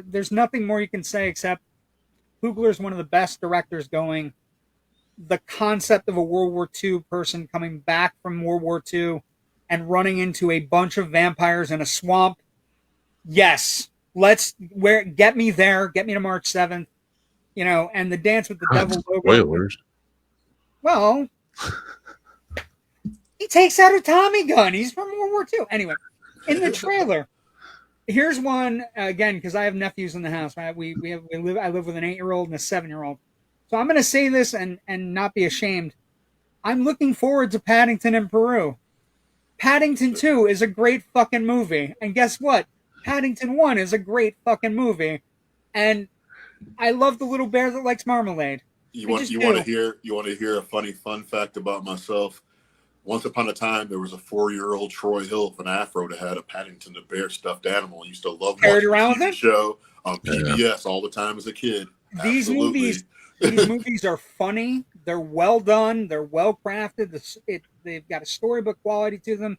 [SPEAKER 4] there's nothing more you can say except Coogler is one of the best directors going. The concept of a World War II person coming back from World War II and running into a bunch of vampires in a swamp. Yes, get me there. Get me to March 7th. And the Dance with the Devil logo.
[SPEAKER 3] Spoilers.
[SPEAKER 4] Well, he takes out a Tommy gun. He's from World War II. Anyway, in the trailer, here's one again because I have nephews in the house. Right? I live with an 8-year-old and a 7-year-old. So I'm going to say this and not be ashamed. I'm looking forward to Paddington in Peru. Paddington 2 is a great fucking movie. And guess what? Paddington 1 is a great fucking movie. And I love the little bear that likes marmalade.
[SPEAKER 1] You want to hear a funny fun fact about myself? Once upon a time, there was a 4-year-old Troy Hill with an afro that had a Paddington the bear stuffed animal. I used to love watching the show on PBS all the time as a kid.
[SPEAKER 4] These movies are funny. They're well done. They're well crafted. They've got a storybook quality to them.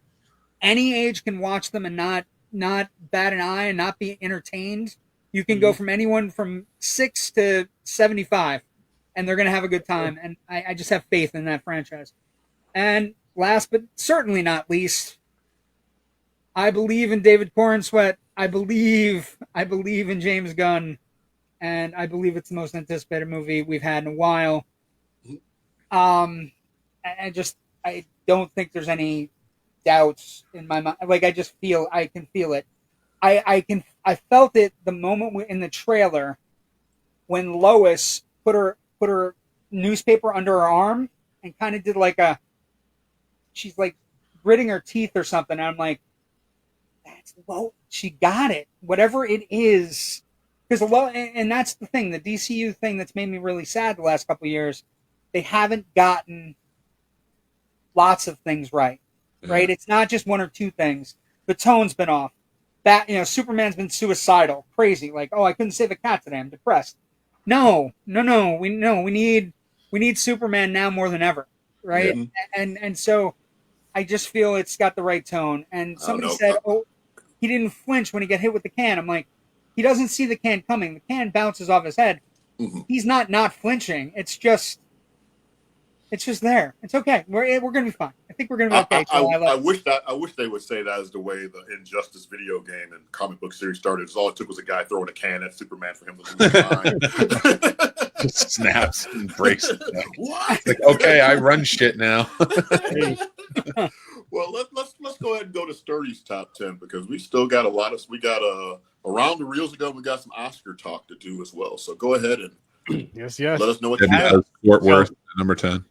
[SPEAKER 4] Any age can watch them and not bat an eye and not be entertained. You can go from anyone from 6 to 75, and they're going to have a good time. And I just have faith in that franchise. And last but certainly not least, I believe in David Corenswet. I believe in James Gunn. And I believe it's the most anticipated movie we've had in a while. I don't think there's any doubts in my mind. Like I can feel it. I felt it the moment in the trailer when Lois put her newspaper under her arm and kind of did she's like gritting her teeth or something. And I'm like, she got it. Whatever it is. And that's the thing, the DCU thing that's made me really sad the last couple of years. They haven't gotten lots of things right. It's not just one or two things. The tone's been off. Superman's been suicidal, crazy. Like, I couldn't save a cat today. I'm depressed. No. We need Superman now more than ever, right? Yeah. And so I just feel it's got the right tone. And somebody said, he didn't flinch when he got hit with the can. I'm like, he doesn't see the can coming. The can bounces off his head. Mm-hmm. He's not flinching. It's just there. It's okay. We're going to be fine. I think we're going to be okay.
[SPEAKER 1] I wish they would say that is the way the Injustice video game and comic book series started. All it took was a guy throwing a can at Superman for him to lose his mind.
[SPEAKER 3] Just snaps and breaks it. What? Like, okay, I run shit now.
[SPEAKER 1] Well, let's go ahead and go to Sturdy's top 10 because we still got around the reels ago. We got some Oscar talk to do as well. So go ahead and
[SPEAKER 2] yes.
[SPEAKER 1] Let us know what you have.
[SPEAKER 3] Fort Worth, number 10.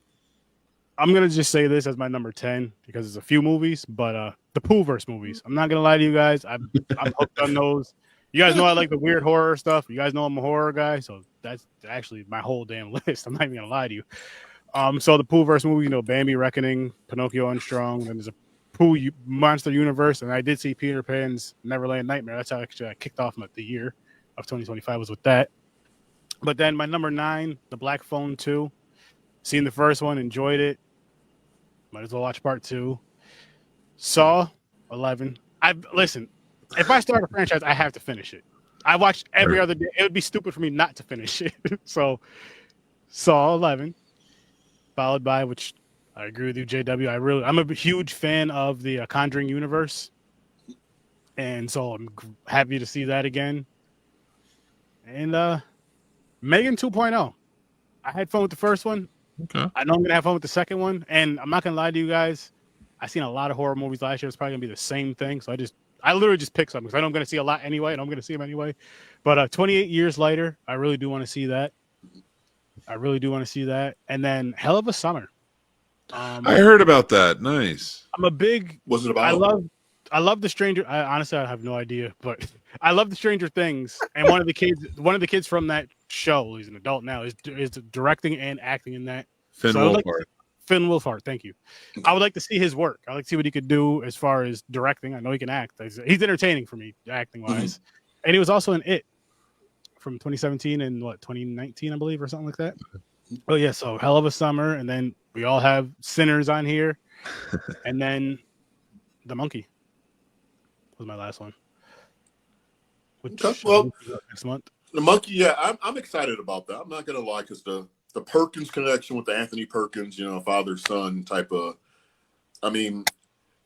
[SPEAKER 2] I'm gonna just say this as my number 10 because it's a few movies, but the Poohverse movies. I'm not gonna lie to you guys. I'm hooked on those. You guys know I like the weird horror stuff. You guys know I'm a horror guy, so that's actually my whole damn list. I'm not even gonna lie to you. So the Poohverse movie, Bambi Reckoning, Pinocchio Unstrung, and there's a Pooh Monster Universe, and I did see Peter Pan's Neverland Nightmare. That's how actually I kicked off the year of 2025 was with that. But then my number 9, The Black Phone 2. Seen the first one, enjoyed it. Might as well watch part 2. Saw 11. Listen, if I start a franchise, I have to finish it. I watch every other day. It would be stupid for me not to finish it. So Saw 11, followed by, which I agree with you, JW. I'm a huge fan of the Conjuring universe. and so I'm happy to see that again. And Megan 2.0. I had fun with the first one.
[SPEAKER 3] Okay.
[SPEAKER 2] I know I'm gonna have fun with the second one, and I'm not gonna lie to you guys. I seen a lot of horror movies last year. It's probably gonna be the same thing. So I literally just picked something because I know I'm gonna see a lot anyway, and I'm gonna see them anyway. But 28 years later, I really do want to see that. And then Hell of a Summer.
[SPEAKER 3] I heard about that. Nice.
[SPEAKER 2] I'm a big.
[SPEAKER 1] What's it about?
[SPEAKER 2] I love the Stranger. Honestly, I have no idea, but I love the Stranger Things. And one of the kids from that show, he's an adult now, is directing and acting in that.
[SPEAKER 3] Finn
[SPEAKER 2] Wolfhard. Thank you. I would like to see his work. I like to see what he could do as far as directing. I know he can act. He's entertaining for me, acting wise. And he was also in It from 2017 and 2019, I believe, or something like that. Oh yeah, so Hell of a Summer, and then we all have Sinners on here, and then The Monkey was my last one. Which next month.
[SPEAKER 1] The Monkey, yeah, I'm excited about that. I'm not gonna lie, because the Perkins connection with the Anthony Perkins, father son type of. I mean,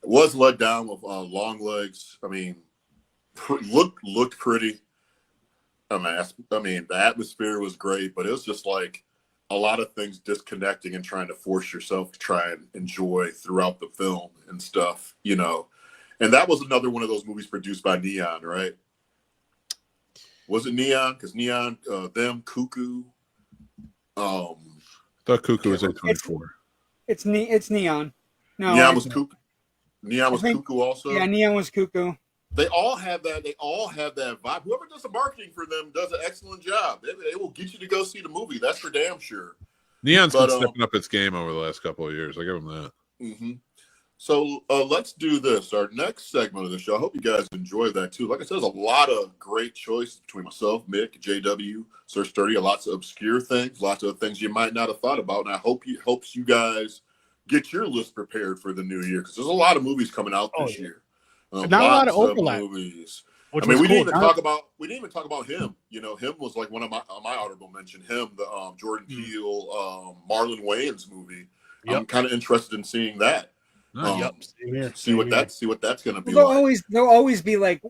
[SPEAKER 1] it was let down with Long Legs. I mean, looked pretty. I mean, the atmosphere was great, but it was just like a lot of things disconnecting and trying to force yourself to try and enjoy throughout the film and stuff, And that was another one of those movies produced by Neon, right? Was it Neon? Because Neon, them, Cuckoo.
[SPEAKER 3] I thought Cuckoo was A24.
[SPEAKER 4] It's Neon. No,
[SPEAKER 1] Neon was Cuckoo. Neon was Cuckoo also.
[SPEAKER 4] Yeah, Neon was Cuckoo.
[SPEAKER 1] They all have that. They all have that vibe. Whoever does the marketing for them does an excellent job. They will get you to go see the movie. That's for damn sure.
[SPEAKER 3] Neon's been stepping up its game over the last couple of years. I give them that.
[SPEAKER 1] Mm-hmm. So let's do this. Our next segment of the show. I hope you guys enjoy that too. Like I said, there's a lot of great choices between myself, Mick, JW, Sir Sturdy. Lots of obscure things, lots of things you might not have thought about. And I hope it helps you guys get your list prepared for the new year, because there's a lot of movies coming out this year.
[SPEAKER 2] Not a lot of overlap.
[SPEAKER 1] Movies.
[SPEAKER 2] We
[SPEAKER 1] didn't even talk about him. Him was like one of my honorable mention. Him, the Jordan Peele, Marlon Wayans movie. Yep. I'm kind of interested in seeing that. See what that's going to be.
[SPEAKER 4] There'll always be like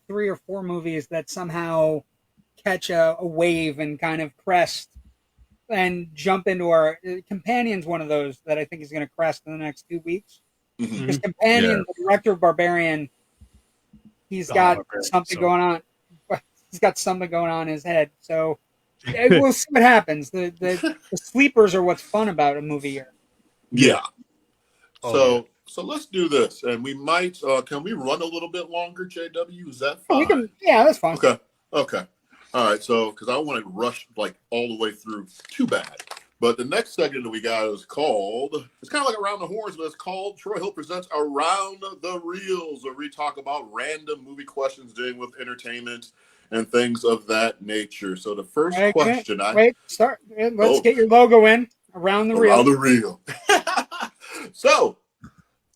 [SPEAKER 4] 3 or 4 movies that somehow catch a wave and kind of crest and jump into our Companion's one of those that I think is going to crest in the next 2 weeks. Because Companion, the director of Barbarian, he's got something going on. He's got something going on in his head. So we'll see what happens. The sleepers are what's fun about a movie here.
[SPEAKER 1] Yeah. So let's do this, and we might. Can we run a little bit longer, JW? Is that fine?
[SPEAKER 4] We can. Yeah, that's fine.
[SPEAKER 1] Okay. All right. So, because I don't want to rush like all the way through too bad. But the next segment that we got is called, it's kind of like Around the Horns, but it's called Troy Hill Presents Around the Reels, where we talk about random movie questions dealing with entertainment and things of that nature. So the first question
[SPEAKER 4] Let's get your logo in. Around the Reel.
[SPEAKER 1] Around the Reel. So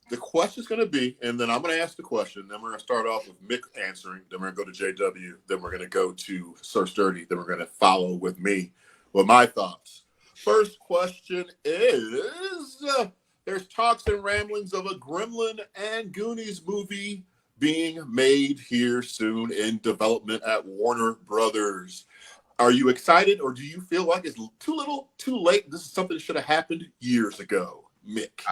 [SPEAKER 1] the question is going to be, and then I'm going to ask the question, then we're going to start off with Mick answering, then we're going to go to JW, then we're going to go to Sir Sturdy, then we're going to follow with me with my thoughts. First question is, there's talks and ramblings of a Gremlin and Goonies movie being made here soon in development at Warner Brothers. Are you excited, or do you feel like it's too little, too late? This is something that should have happened years ago, Mick.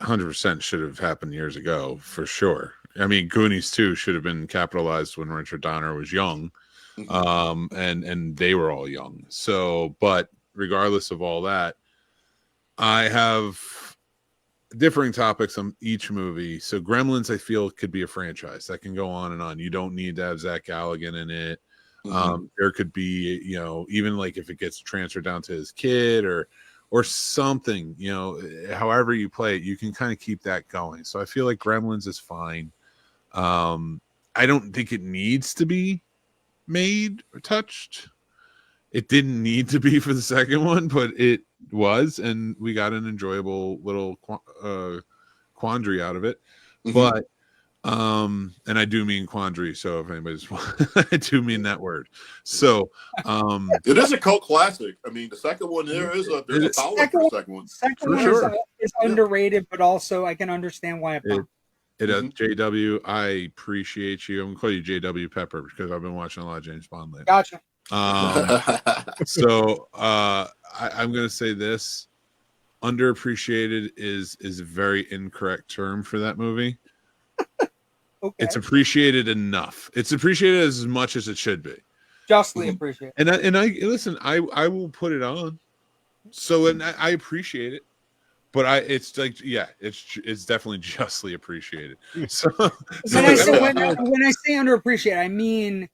[SPEAKER 3] 100% should have happened years ago, for sure. I mean, Goonies 2 should have been capitalized when Richard Donner was young, and they were all young. So, but regardless of all that, I have differing topics on each movie. So Gremlins, I feel, could be a franchise that can go on and on. You don't need to have Zach Galligan in it. There could be, even like if it gets transferred down to his kid or something, however you play it, you can kind of keep that going. So I feel like Gremlins is fine. I don't think it needs to be made or touched. It didn't need to be for the second one, but it was, and we got an enjoyable little quandary out of it. But and I do mean quandary, so if anybody's I do mean that word. So
[SPEAKER 1] it is a cult classic. I mean, the second one there's a following for the second one.
[SPEAKER 4] Second one is underrated, but also I can understand why it bombed.
[SPEAKER 3] JW, I appreciate you. I'm gonna call you JW Pepper because I've been watching a lot of James Bond lately.
[SPEAKER 4] Gotcha.
[SPEAKER 3] So I'm gonna say this: underappreciated is a very incorrect term for that movie.
[SPEAKER 4] Okay.
[SPEAKER 3] It's appreciated enough. It's appreciated as much as it should be.
[SPEAKER 4] Justly appreciated.
[SPEAKER 3] And I listen. I will put it on. So and I appreciate it. But it's like, yeah, it's definitely justly appreciated. So
[SPEAKER 4] when I say underappreciated, I mean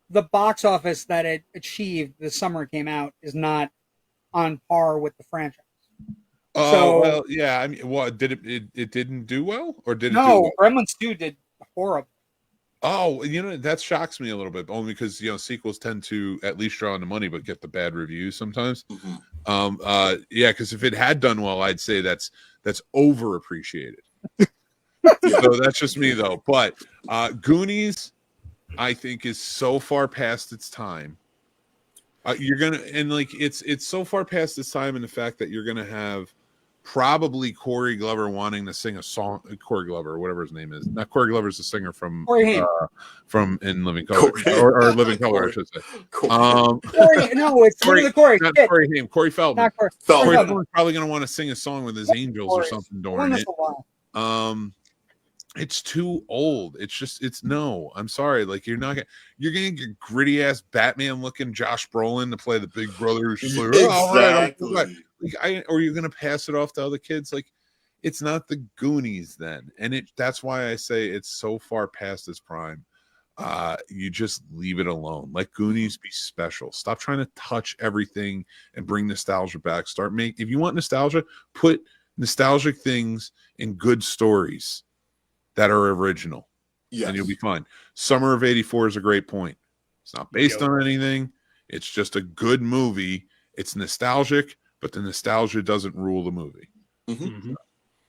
[SPEAKER 4] the box office that it achieved the summer it came out is not on par with the franchise.
[SPEAKER 3] Oh, well, yeah. I mean, what did it didn't do well, or did it?
[SPEAKER 4] No, Gremlins 2 did horrible.
[SPEAKER 3] Oh, that shocks me a little bit, only because sequels tend to at least draw in the money, but get the bad reviews sometimes. Yeah, because if it had done well, I'd say that's overappreciated. So that's just me though. But Goonies, I think, is so far past its time. It's so far past its time in the fact that you're gonna have probably Corey Glover wanting to sing a song. Corey Glover, or whatever his name is. Not Corey Glover's the singer from In Living Color, or Living Color, I should say.
[SPEAKER 4] Corey, no, it's Corey, the Corey.
[SPEAKER 3] Not Corey Haim. Corey Feldman.
[SPEAKER 4] Not Corey.
[SPEAKER 3] Corey Feldman's probably going to want to sing a song with his angels or something during it. It's too old. No. I'm sorry. Like you're gonna get gritty ass Batman looking Josh Brolin to play the big brother who's just like, or you're gonna pass it off to other kids. Like it's not the Goonies then, and that's why I say it's so far past its prime. You just leave it alone. Let Goonies be special. Stop trying to touch everything and bring nostalgia back. If you want nostalgia, put nostalgic things in good stories that are original. Yes. And you'll be fine. Summer of '84 is a great point. It's not based on anything. It's just a good movie. It's nostalgic, but the nostalgia doesn't rule the movie.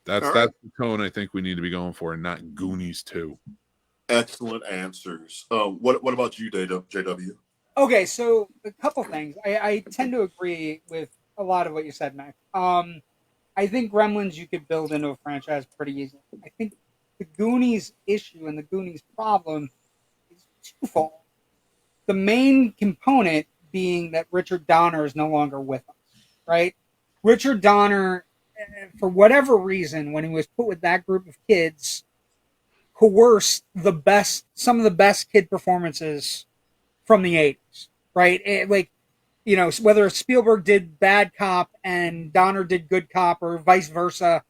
[SPEAKER 3] That's the tone I think we need to be going for, and not Goonies 2.
[SPEAKER 1] Excellent answers. What about you, JW?
[SPEAKER 4] Okay, so a couple things. I tend to agree with a lot of what you said, Mac. I think Gremlins you could build into a franchise pretty easily. I think the Goonies issue and the Goonies problem is twofold. The main component being that Richard Donner is no longer with us, right? Richard Donner, for whatever reason, when he was put with that group of kids, coerced some of the best kid performances from the 80s, right? Whether Spielberg did Bad Cop and Donner did Good Cop or vice versa,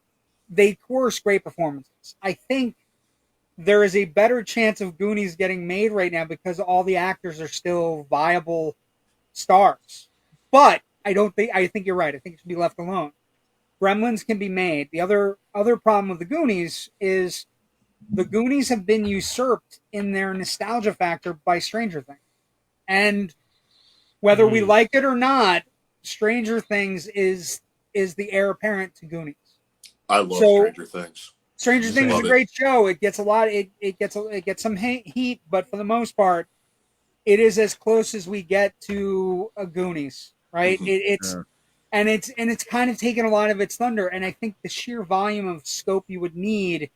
[SPEAKER 4] they coerced great performances. I think there is a better chance of Goonies getting made right now because all the actors are still viable stars. But I think you're right. I think it should be left alone. Gremlins can be made. The other problem with the Goonies is the Goonies have been usurped in their nostalgia factor by Stranger Things. And whether we like it or not, Stranger Things is the heir apparent to Goonies.
[SPEAKER 1] I love Stranger Things.
[SPEAKER 4] Stranger Things is a great show. It gets a lot. It gets some heat, but for the most part, it is as close as we get to a Goonies, right? It's kind of taken a lot of its thunder, and I think the sheer volume of scope you would need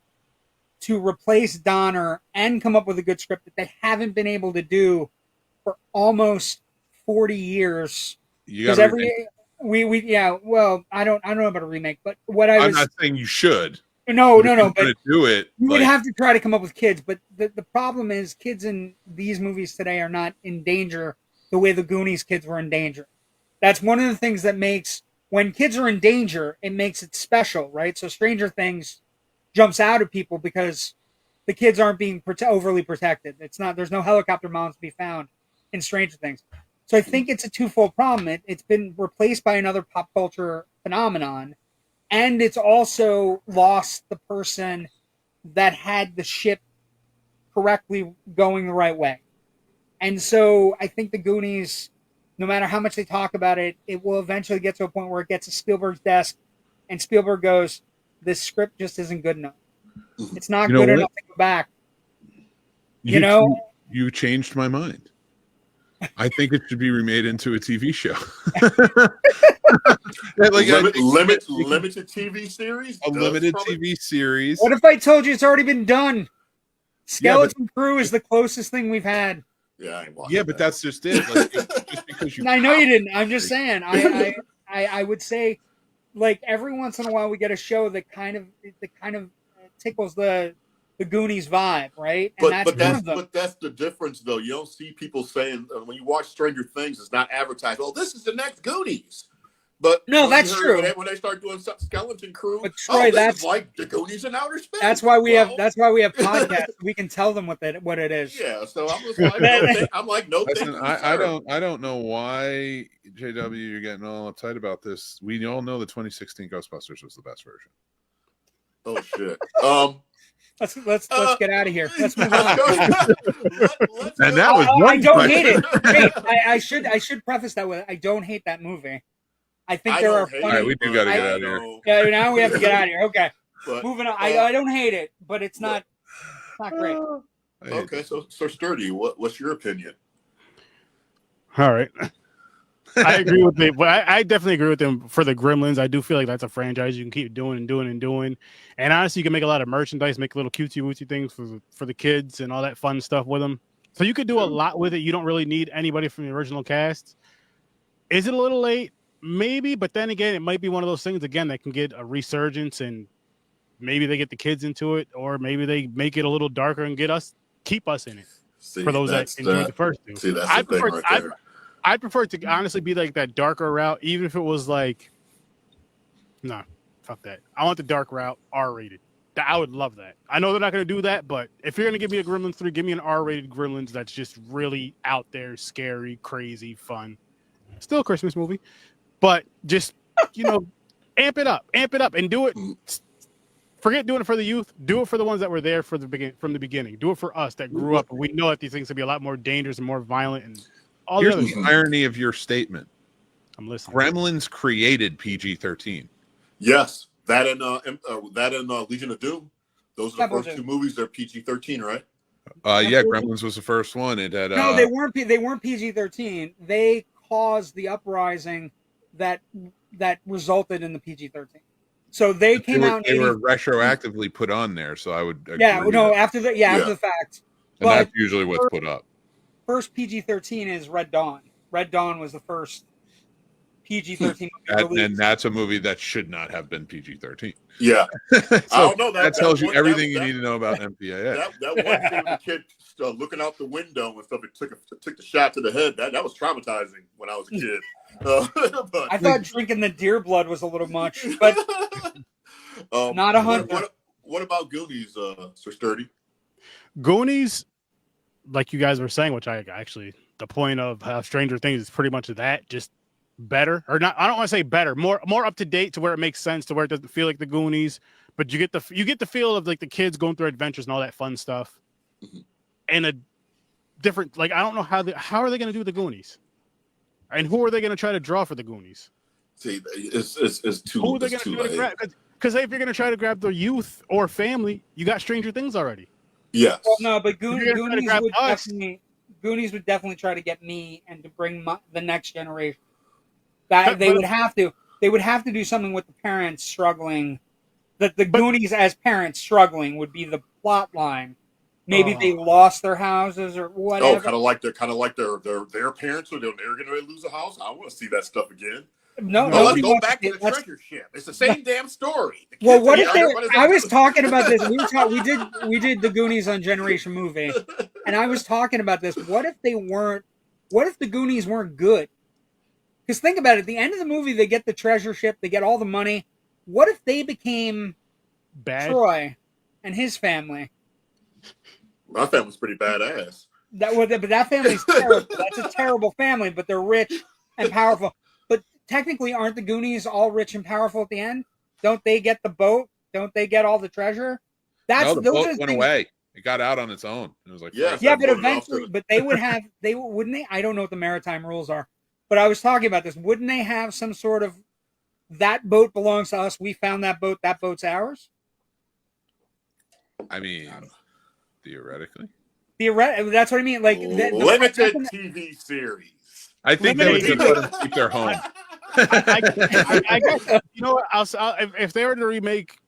[SPEAKER 4] to replace Donner and come up with a good script that they haven't been able to do for almost 40 years. Because I don't know about a remake, but I'm
[SPEAKER 3] not saying you should.
[SPEAKER 4] No, but
[SPEAKER 3] do it.
[SPEAKER 4] You would have to try to come up with kids, but the problem is kids in these movies today are not in danger the way the Goonies kids were in danger. That's one of the things that makes, when kids are in danger, it makes it special, right? So Stranger Things jumps out at people because the kids aren't being overly protected. There's no helicopter moms to be found in Stranger Things. So I think it's a twofold problem. It's been replaced by another pop culture phenomenon, and it's also lost the person that had the ship correctly going the right way. And so I think the Goonies, no matter how much they talk about it, it will eventually get to a point where it gets to Spielberg's desk and Spielberg goes, this script just isn't good enough. It's not good enough to go back.
[SPEAKER 3] You changed my mind. I think it should be remade into a TV show.
[SPEAKER 1] limited TV series.
[SPEAKER 3] A limited TV series.
[SPEAKER 4] What if I told you it's already been done? Skeleton Crew is the closest thing we've had.
[SPEAKER 1] Yeah, I ain't watching
[SPEAKER 3] Yeah, but that's just it. Like, just because you.
[SPEAKER 4] I know you didn't. I'm just saying. I would say, like, every once in a while we get a show that kind of tickles the Goonies vibe, right? And
[SPEAKER 1] but that's the difference, though. You don't see people saying when you watch Stranger Things, it's not advertised. Oh, this is the next Goonies. But
[SPEAKER 4] no, that's true.
[SPEAKER 1] When they start doing Skeleton Crew,
[SPEAKER 4] but Troy,
[SPEAKER 1] that's like the Goonies in outer space.
[SPEAKER 4] That's why we have podcasts. We can tell them what it is.
[SPEAKER 1] Yeah, so I'm just like, no.
[SPEAKER 3] Listen, I don't know why JW you're getting all uptight about this. We all know the 2016 Ghostbusters was the best version.
[SPEAKER 1] Oh shit.
[SPEAKER 4] Let's get out of here. Let's move on.
[SPEAKER 3] And that was
[SPEAKER 4] I don't hate it. Wait, I should preface that with I don't hate that movie. I think there are funny.
[SPEAKER 3] All right, we do got to get out of here.
[SPEAKER 4] Yeah, now we have to get out of here. Okay,
[SPEAKER 1] but,
[SPEAKER 4] moving on. I don't hate it, but it's not great.
[SPEAKER 1] Okay, so Sturdy, what's your opinion?
[SPEAKER 2] All right. I agree with it. But I definitely agree with them for the Gremlins. I do feel like that's a franchise you can keep doing and doing and doing. And honestly, you can make a lot of merchandise, make little cutesy wootsy things for the kids and all that fun stuff with them. So you could do a lot with it. You don't really need anybody from the original cast. Is it a little late? Maybe, but then again, it might be one of those things again that can get a resurgence, and maybe they get the kids into it, or maybe they make it a little darker and keep us in it. For those that enjoyed the first two.
[SPEAKER 1] See, that's the thing right there.
[SPEAKER 2] I'd prefer it to honestly be like that darker route, even if it was like, no, fuck that. I want the dark route, R-rated. I would love that. I know they're not going to do that, but if you're going to give me a Gremlins 3, give me an R-rated Gremlins that's just really out there, scary, crazy, fun. Still a Christmas movie, but just, amp it up, and do it. Forget doing it for the youth. Do it for the ones that were there from the beginning. Do it for us that grew up, and we know that these things will be a lot more dangerous and more violent and all
[SPEAKER 3] Here's
[SPEAKER 2] the other
[SPEAKER 3] the
[SPEAKER 2] stuff.
[SPEAKER 3] irony of your statement.
[SPEAKER 2] I'm listening.
[SPEAKER 3] Gremlins created PG-13.
[SPEAKER 1] Yes, that and Legion of Doom. Those are the first two movies. They're PG-13, right?
[SPEAKER 3] Yeah, Gremlins was the first one. It had
[SPEAKER 4] no, they weren't PG-13. They caused the uprising that resulted in the PG-13. So they came out.
[SPEAKER 3] They were retroactively put on there. So I would. Agree
[SPEAKER 4] After the fact.
[SPEAKER 3] And that's usually what's put up.
[SPEAKER 4] First PG-13 is Red Dawn. Red Dawn was the first PG-13
[SPEAKER 3] movie. And that's a movie that should not have been PG-13.
[SPEAKER 1] Yeah.
[SPEAKER 3] So
[SPEAKER 1] I don't know
[SPEAKER 3] that tells you everything you need to know about MPAA.
[SPEAKER 1] That one scene with the kid looking out the window and stuff, it took the shot to the head. That was traumatizing when I was a kid.
[SPEAKER 4] I thought drinking the deer blood was a little much, but not 100.
[SPEAKER 1] What about Goonies, Sir Sturdy?
[SPEAKER 2] Goonies, like you guys were saying, which I actually, the point of Stranger Things is pretty much that, just better or not. I don't want to say better, more up to date to where it makes sense, to where it doesn't feel like the Goonies, but you get the feel of like the kids going through adventures and all that fun stuff, and a different, like, I don't know how are they going to do the Goonies, and who are they going to try to draw for the Goonies?
[SPEAKER 1] See, it's too.
[SPEAKER 2] Who are they going to grab? Because if you're going to try to grab the youth or family, you got Stranger Things already.
[SPEAKER 1] Yes.
[SPEAKER 4] Well, no, but Goonies would definitely try to get me and to bring the next generation. They would have to do something with the parents struggling. That the Goonies as parents struggling would be the plot line. Maybe they lost their houses or whatever.
[SPEAKER 1] Oh, kind of like their parents, or they're going to lose a house. I want to see that stuff again.
[SPEAKER 4] No,
[SPEAKER 1] let's go back to the treasure ship. It's the same damn story.
[SPEAKER 4] Well, what if I was talking about this? We did the Goonies on Generation Movie, and I was talking about this. What if the Goonies weren't good? Because think about it. At the end of the movie, they get the treasure ship, they get all the money. What if they became
[SPEAKER 2] bad?
[SPEAKER 4] Troy and his family.
[SPEAKER 1] My family's pretty badass.
[SPEAKER 4] But that family's terrible. That's a terrible family, but they're rich and powerful. But technically, aren't the Goonies all rich and powerful at the end? Don't they get the boat? Don't they get all the treasure?
[SPEAKER 3] The boat went away. It got out on its own. It was like,
[SPEAKER 1] yeah,
[SPEAKER 4] but eventually, but wouldn't they? I don't know what the maritime rules are, but I was talking about this. Wouldn't they have some sort of, that boat belongs to us, we found that boat's ours?
[SPEAKER 3] I mean, theoretically.
[SPEAKER 4] That's what I mean. Like
[SPEAKER 1] limited TV series.
[SPEAKER 3] I think they would just let them keep their home.
[SPEAKER 2] I guess you know what? If they were to remake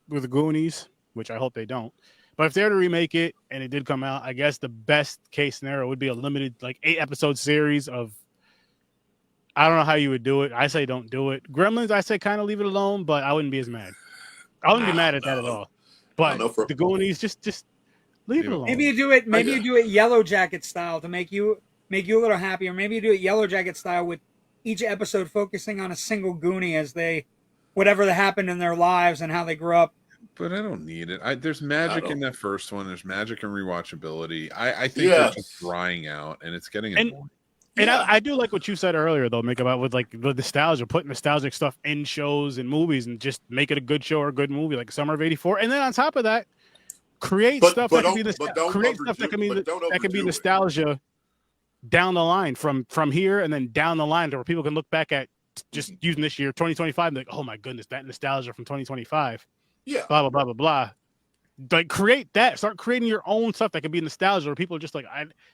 [SPEAKER 2] with the Goonies, which I hope they don't, but if they were to remake it and it did come out, I guess the best case scenario would be a limited, like 8-episode series of. I don't know how you would do it. I say don't do it. Gremlins, I say kind of leave it alone, but I wouldn't be as mad. I wouldn't be mad at that at all. But the Goonies, just leave it alone.
[SPEAKER 4] Maybe you do it. Maybe you do it Yellow Jacket style to make you a little happier. Maybe you do it Yellow Jacket style with each episode focusing on a single Goonie as whatever that happened in their lives and how they grew up.
[SPEAKER 3] But I don't need it. There's magic in that first one. There's magic in rewatchability. I think they're just drying out, and it's getting annoying.
[SPEAKER 2] And I do like what you said earlier, though, Mick, about with like the nostalgia, putting nostalgic stuff in shows and movies, and just make it a good show or a good movie, like Summer of '84. And then on top of that, create stuff that can be nostalgia down the line from here and then down the line to where people can look back at just using this year, 2025, and like, oh my goodness, that nostalgia from 2025.
[SPEAKER 1] Yeah.
[SPEAKER 2] Blah blah blah blah blah. Like create that. Start creating your own stuff that can be nostalgia, where people are just like,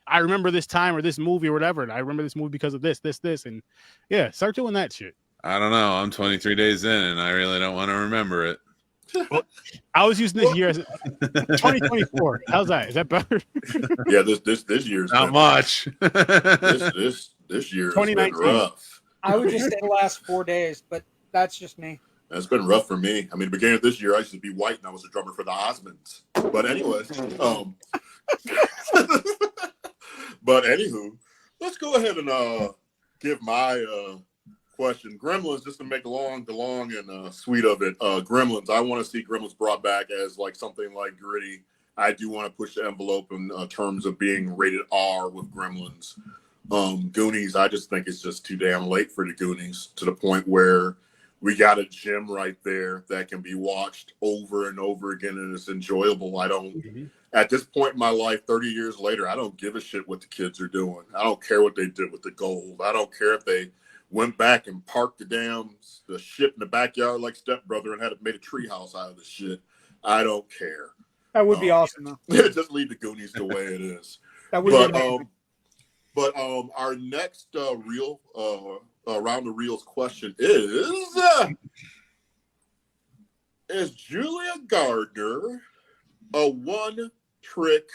[SPEAKER 2] I remember this time or this movie or whatever, and I remember this movie because of this, and start doing that shit.
[SPEAKER 3] I don't know. I'm 23 days in, and I really don't want to remember it.
[SPEAKER 2] Well, I was using this year as 2024. How's that? Is that better?
[SPEAKER 1] Yeah, this year's
[SPEAKER 3] not much.
[SPEAKER 1] this year's been rough.
[SPEAKER 4] I would just say the last 4 days, but that's just me.
[SPEAKER 1] It's been rough for me. I mean, the beginning of this year, I used to be white, and I was a drummer for the Osmonds. But anyways, but anywho, let's go ahead and give my question. Gremlins, just to make the long and sweet of it. Gremlins, I want to see Gremlins brought back as like something like gritty. I do want to push the envelope in terms of being rated R with Gremlins. Goonies, I just think it's just too damn late for the Goonies, to the point where we got a gem right there that can be watched over and over again, and it's enjoyable. At this point in my life, 30 years later, I don't give a shit what the kids are doing. I don't care what they did with the gold. I don't care if they went back and parked the shit in the backyard like Stepbrother and made a treehouse out of the shit. I don't care.
[SPEAKER 4] That would be awesome, though.
[SPEAKER 1] Just leave the Goonies the way it is.
[SPEAKER 4] That would be amazing.
[SPEAKER 1] But our next reel, around the reels question is Julia Gardner a one-trick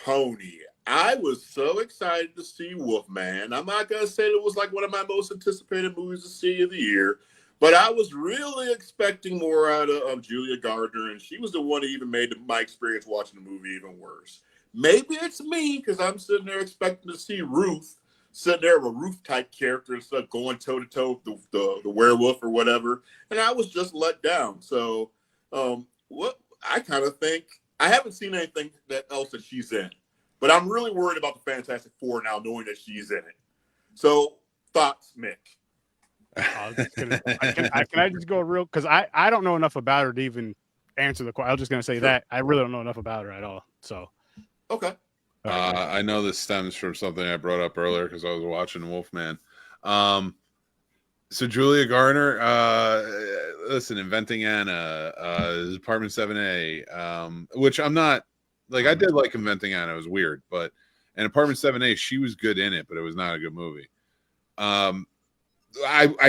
[SPEAKER 1] pony? I was so excited to see Wolfman. I'm not going to say it was like one of my most anticipated movies to see of the year, but I was really expecting more out of Julia Gardner, and she was the one that even made my experience watching the movie even worse. Maybe it's me, because I'm sitting there expecting to see Ruth, sitting there with a Ruth-type character and stuff, going toe-to-toe with the werewolf or whatever, and I was just let down. So what I kind of think, I haven't seen anything else that she's in, but I'm really worried about the Fantastic Four now, knowing that she's in it. So, thoughts, Mick?
[SPEAKER 2] Can I just go real? Because I don't know enough about her to even answer the question. I was just going to say that. I really don't know enough about her at all. So,
[SPEAKER 1] okay.
[SPEAKER 3] I know this stems from something I brought up earlier because I was watching Wolfman. So Julia Garner, listen, Inventing Anna, Apartment 7A, which I'm not, like, I did like Inventing Anna. It was weird, but in Apartment 7A, she was good in it, but it was not a good movie. I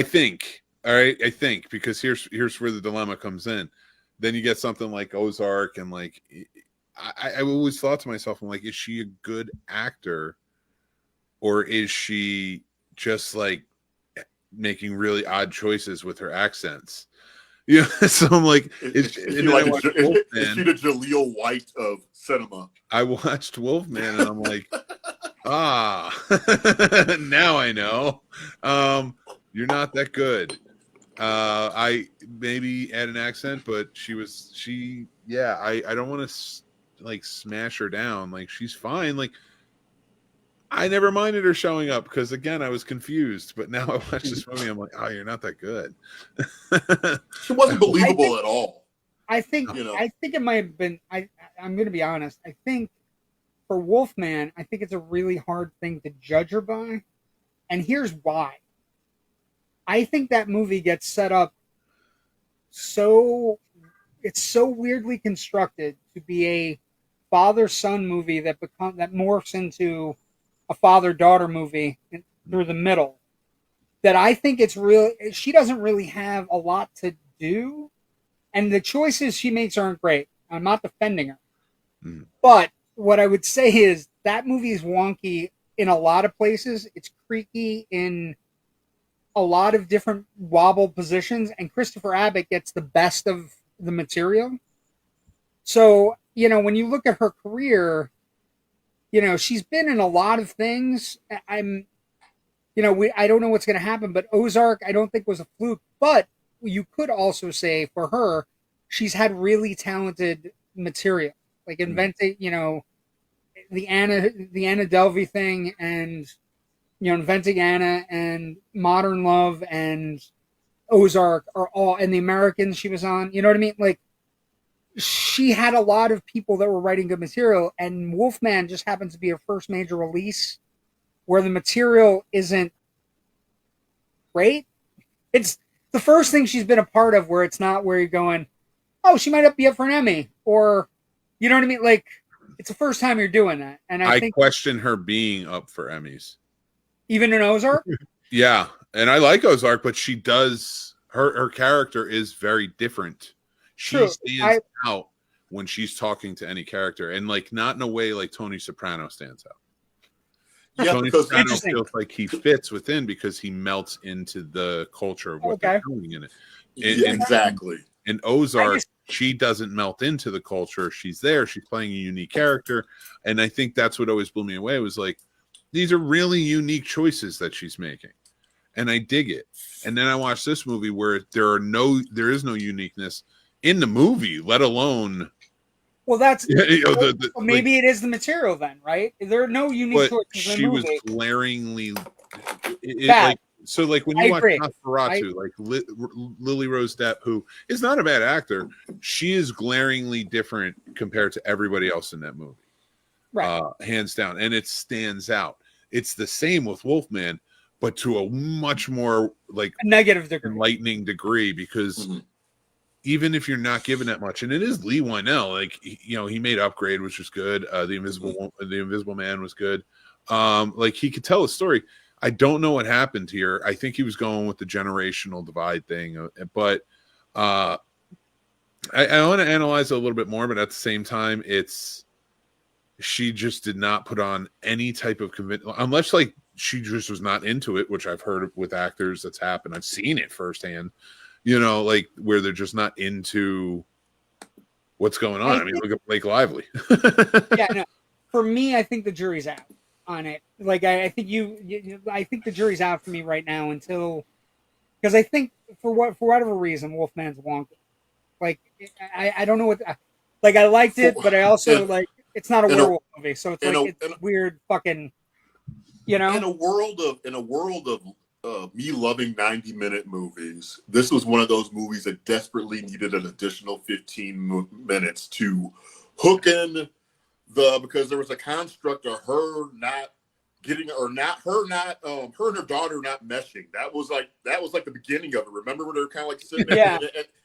[SPEAKER 3] think, all right, because here's where the dilemma comes in. Then you get something like Ozark, and like, I always thought to myself, I'm like, is she a good actor, or is she just like making really odd choices with her accents? Yeah, so I'm like, is she the
[SPEAKER 1] Jaleel White of cinema?
[SPEAKER 3] I watched Wolfman, and I'm like, now I know. You're not that good. I maybe add an accent, but I don't want to like smash her down. Like, she's fine. Like, I never minded her showing up because, again, I was confused. But now I watch this movie, I'm like, oh, you're not that good.
[SPEAKER 1] She wasn't believable at all.
[SPEAKER 4] I think it might have been. I'm going to be honest. I think for Wolfman, I think it's a really hard thing to judge her by, and here's why. I think that movie gets set up it's so weirdly constructed to be a father-son movie that morphs into a father-daughter movie through the middle. that I think it's real. She doesn't really have a lot to do, and the choices she makes aren't great. I'm not defending her, but what I would say is that movie is wonky in a lot of places. It's creaky in a lot of different wobble positions, and Christopher Abbott gets the best of the material. So, when you look at her career, she's been in a lot of things. I don't know what's going to happen, but Ozark, I don't think was a fluke. But you could also say for her, she's had really talented material, like inventing, the Anna Delvey thing, and Inventing Anna and Modern Love and Ozark are all, and The Americans she was on. You know what I mean? Like, she had a lot of people that were writing good material, and Wolfman just happens to be her first major release where the material isn't great. It's the first thing she's been a part of where it's not where you're going, oh, she might be up for an Emmy, or, you know what I mean? Like, it's the first time you're doing that. And I think
[SPEAKER 3] question her being up for Emmys.
[SPEAKER 4] Even in Ozark?
[SPEAKER 3] Yeah. And I like Ozark, but she does, her character is very different. She stands out when she's talking to any character, and like not in a way like Tony Soprano stands out.
[SPEAKER 1] Yeah,
[SPEAKER 3] Tony Soprano feels like he fits within because he melts into the culture of what they're doing in it.
[SPEAKER 1] Exactly.
[SPEAKER 3] In Ozark, she doesn't melt into the culture. She's there. She's playing a unique character. And I think that's what always blew me away, was like, these are really unique choices that she's making. And I dig it. And then I watched this movie where there is no uniqueness in the movie, let alone.
[SPEAKER 4] Well, that's maybe it is the material then, right? There are no unique choices in the movie. She was
[SPEAKER 3] glaringly bad. Like when you watch Nosferatu, like Lily Rose Depp, who is not a bad actor, she is glaringly different compared to everybody else in that movie, right? Hands down, and it stands out. It's the same with Wolfman, but to a much more like
[SPEAKER 4] a negative degree,
[SPEAKER 3] enlightening degree, because even if you're not given that much, and it is Lee Wynell, like he made Upgrade, which was good. The Invisible Man was good. Like he could tell a story. I don't know what happened here. I think he was going with the generational divide thing, but I want to analyze it a little bit more. But at the same time, she just did not put on any type of commitment, unless like she just was not into it, which I've heard with actors that's happened. I've seen it firsthand, like where they're just not into what's going on. I mean, look at Blake Lively.
[SPEAKER 4] Yeah, no. For me, I think the jury's out on it. Like I think I think the jury's out for me right now because I think for whatever reason, Wolfman's wonky. Like I don't know what. Like I liked it, but I also like it's not a werewolf movie, so it's like it's weird fucking. In a world of me loving 90-minute movies, this was one of those movies that desperately needed an additional 15 minutes to hook in because there was a construct of her not getting her and her daughter not meshing. That was like the beginning of it. Remember when they were kind of like sitting there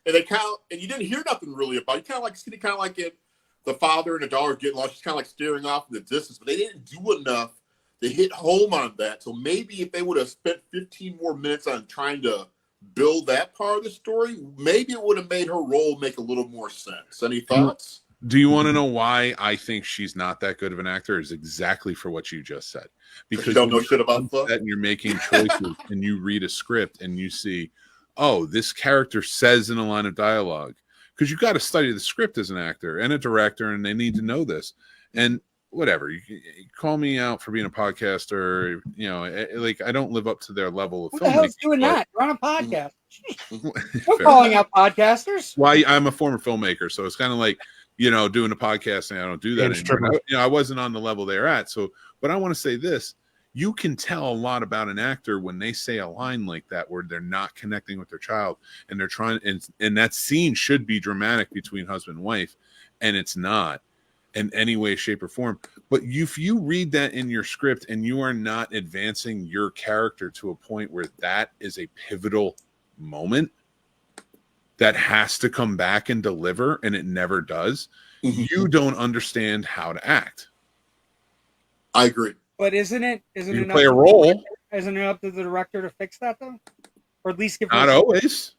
[SPEAKER 4] and they and you didn't hear nothing really about it. Kind of like it, the father and the daughter getting lost. She's kind of like staring off in the distance, but they didn't do enough to hit home on that. So maybe if they would have spent 15 more minutes on trying to build that part of the story, maybe it would have made her role make a little more sense. Any thoughts?
[SPEAKER 3] Do you want to know why I think she's not that good of an actor? Is exactly for what you just said. Because
[SPEAKER 1] you don't know shit about
[SPEAKER 3] that, and you're making choices, and you read a script, and you see, oh, this character says in a line of dialogue. Because you've got to study the script as an actor and a director, and they need to know this. And whatever, you call me out for being a podcaster, like I don't live up to their level of
[SPEAKER 4] filmmaking. Who the hell's doing that? We're on a podcast. We're
[SPEAKER 3] calling
[SPEAKER 4] calling out podcasters.
[SPEAKER 3] Well, I'm a former filmmaker, so it's kind of like, doing a podcast, and I don't do that anymore. I wasn't on the level they're at. So, but I want to say this. You can tell a lot about an actor when they say a line like that, where they're not connecting with their child, and they're trying, and that scene should be dramatic between husband and wife, and it's not in any way, shape, or form. But if you read that in your script and you are not advancing your character to a point where that is a pivotal moment that has to come back and deliver, and it never does, you don't understand how to act.
[SPEAKER 1] I agree.
[SPEAKER 4] But isn't it
[SPEAKER 3] play a role?
[SPEAKER 4] Isn't it up to the director to fix that though, or at least give?
[SPEAKER 3] Not always.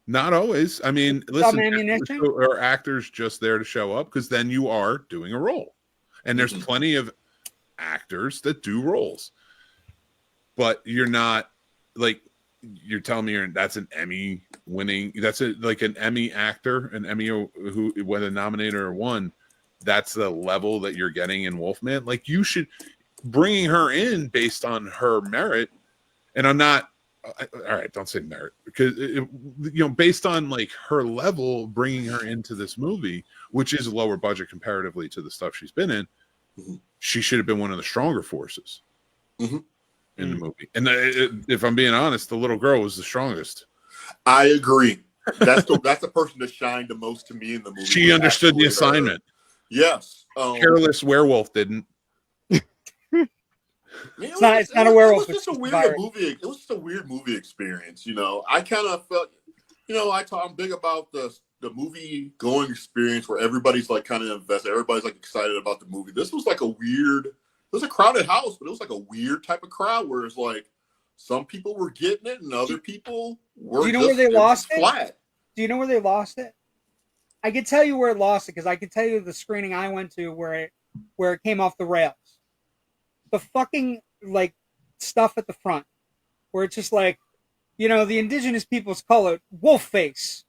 [SPEAKER 3] Not always. I mean, listen,
[SPEAKER 4] ammunition?
[SPEAKER 3] are actors just there to show up? Because then you are doing a role, and there's plenty of actors that do roles, but you're not like you're telling me that's an Emmy winning. That's like an Emmy actor, an Emmy who whether nominated or won. That's the level that you're getting in Wolfman. Like you should bringing her in based on her merit, and I'm not. All right, don't say merit because based on like her level, bringing her into this movie, which is lower budget comparatively to the stuff she's been in, she should have been one of the stronger forces in the movie. And if I'm being honest, the little girl was the strongest.
[SPEAKER 1] I agree. That's the person that shined the most to me in the movie.
[SPEAKER 3] She understood the assignment.
[SPEAKER 1] Yes,
[SPEAKER 3] Careless werewolf didn't.
[SPEAKER 4] It's not a werewolf.
[SPEAKER 1] It was just a weird movie. It was just a weird movie experience. I kind of felt, I'm big about the movie going experience where everybody's like kind of invested. Everybody's like excited about the movie. This was like it was a crowded house, but it was like a weird type of crowd where it's like some people were getting it and other people were.
[SPEAKER 4] Do you know where they lost it?
[SPEAKER 1] Flat.
[SPEAKER 4] Do you know where they lost it? I can tell you where it lost it because I can tell you the screening I went to where it came off the rails. The fucking like stuff at the front where it's just like, the indigenous people's color, wolf face.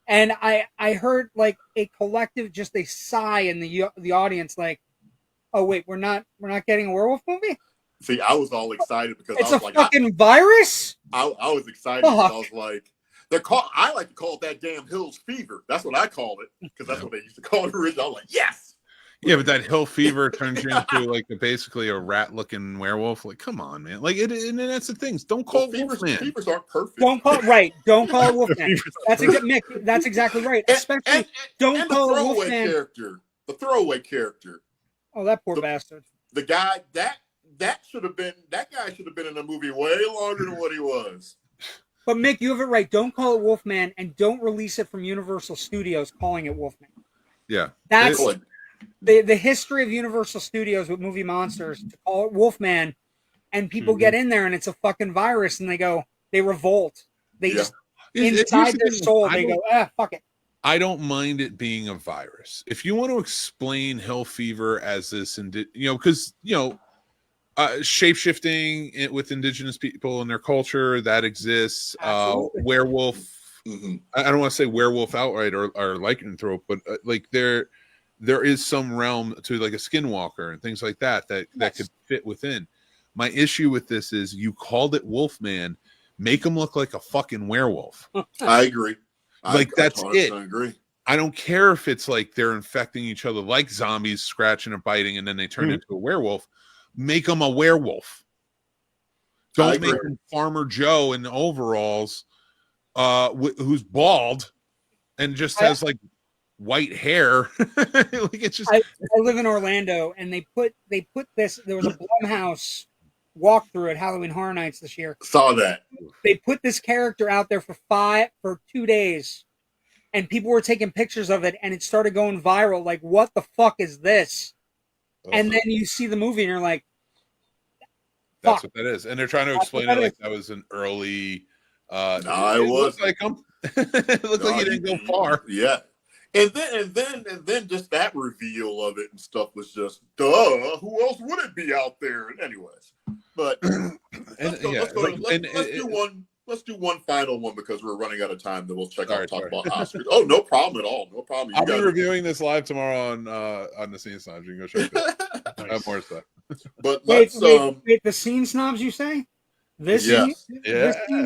[SPEAKER 4] And I heard like a collective, just a sigh in the audience, like, oh wait, we're not getting a werewolf movie?
[SPEAKER 1] See, I was all excited because
[SPEAKER 4] it's
[SPEAKER 1] I was
[SPEAKER 4] a
[SPEAKER 1] like,
[SPEAKER 4] fucking virus?
[SPEAKER 1] I was excited because I was like, I like to call it that damn Hills Fever. That's what I called it because that's what they used to call it originally. I was like, yes.
[SPEAKER 3] Yeah, but that hill fever turns you into like basically a rat-looking werewolf. Like, come on, man! Like, and that's the things. Don't call it Wolfman.
[SPEAKER 1] Fevers aren't perfect.
[SPEAKER 4] Don't call it Wolfman. Mick. That's exactly right. Especially don't call it Wolfman.
[SPEAKER 1] The throwaway character.
[SPEAKER 4] Oh, that poor bastard.
[SPEAKER 1] The guy that guy should have been in the movie way longer than what he was.
[SPEAKER 4] But Mick, you have it right. Don't call it Wolfman, and don't release it from Universal Studios calling it Wolfman.
[SPEAKER 3] Yeah,
[SPEAKER 4] that's. The history of Universal Studios with movie monsters to call it Wolfman, and people get in there and it's a fucking virus and they revolt. They just inside their soul they go, fuck it.
[SPEAKER 3] I don't mind it being a virus. If you want to explain hill fever as this, because shape-shifting with indigenous people and their culture that exists, werewolf. I don't want to say werewolf outright or lycanthrope, but like there is some realm to like a skinwalker and things like that could fit within. My issue with this is you called it Wolfman, make him look like a fucking werewolf.
[SPEAKER 1] I agree.
[SPEAKER 3] That's it.
[SPEAKER 1] I agree.
[SPEAKER 3] I don't care if it's like they're infecting each other like zombies, scratching and biting, and then they turn into a werewolf. Make him a werewolf. Don't make him Farmer Joe in overalls, who's bald and just has like white hair. Like it's just.
[SPEAKER 4] I live in Orlando, and they put this. There was a Blumhouse walkthrough at Halloween Horror Nights this year.
[SPEAKER 1] Saw that.
[SPEAKER 4] They put this character out there for 2 days, and people were taking pictures of it, and it started going viral. Like, what the fuck is this? And then you see the movie, and you're like,
[SPEAKER 3] "That's what that is." And they're trying to explain it like that was an early.
[SPEAKER 1] It
[SPEAKER 3] looked like him. It looked like he didn't go far.
[SPEAKER 1] Yeah. And then just that reveal of it and stuff was just, duh, who else would it be out there? Anyways, but let's do one final one because we're running out of time. Then we'll talk about Oscars. Oh, no problem at all. No problem.
[SPEAKER 3] I'll be reviewing this live tomorrow on the Scene Snobs. You can go check it. I have more stuff.
[SPEAKER 1] But
[SPEAKER 4] wait, the Scene Snobs, you say? This Scene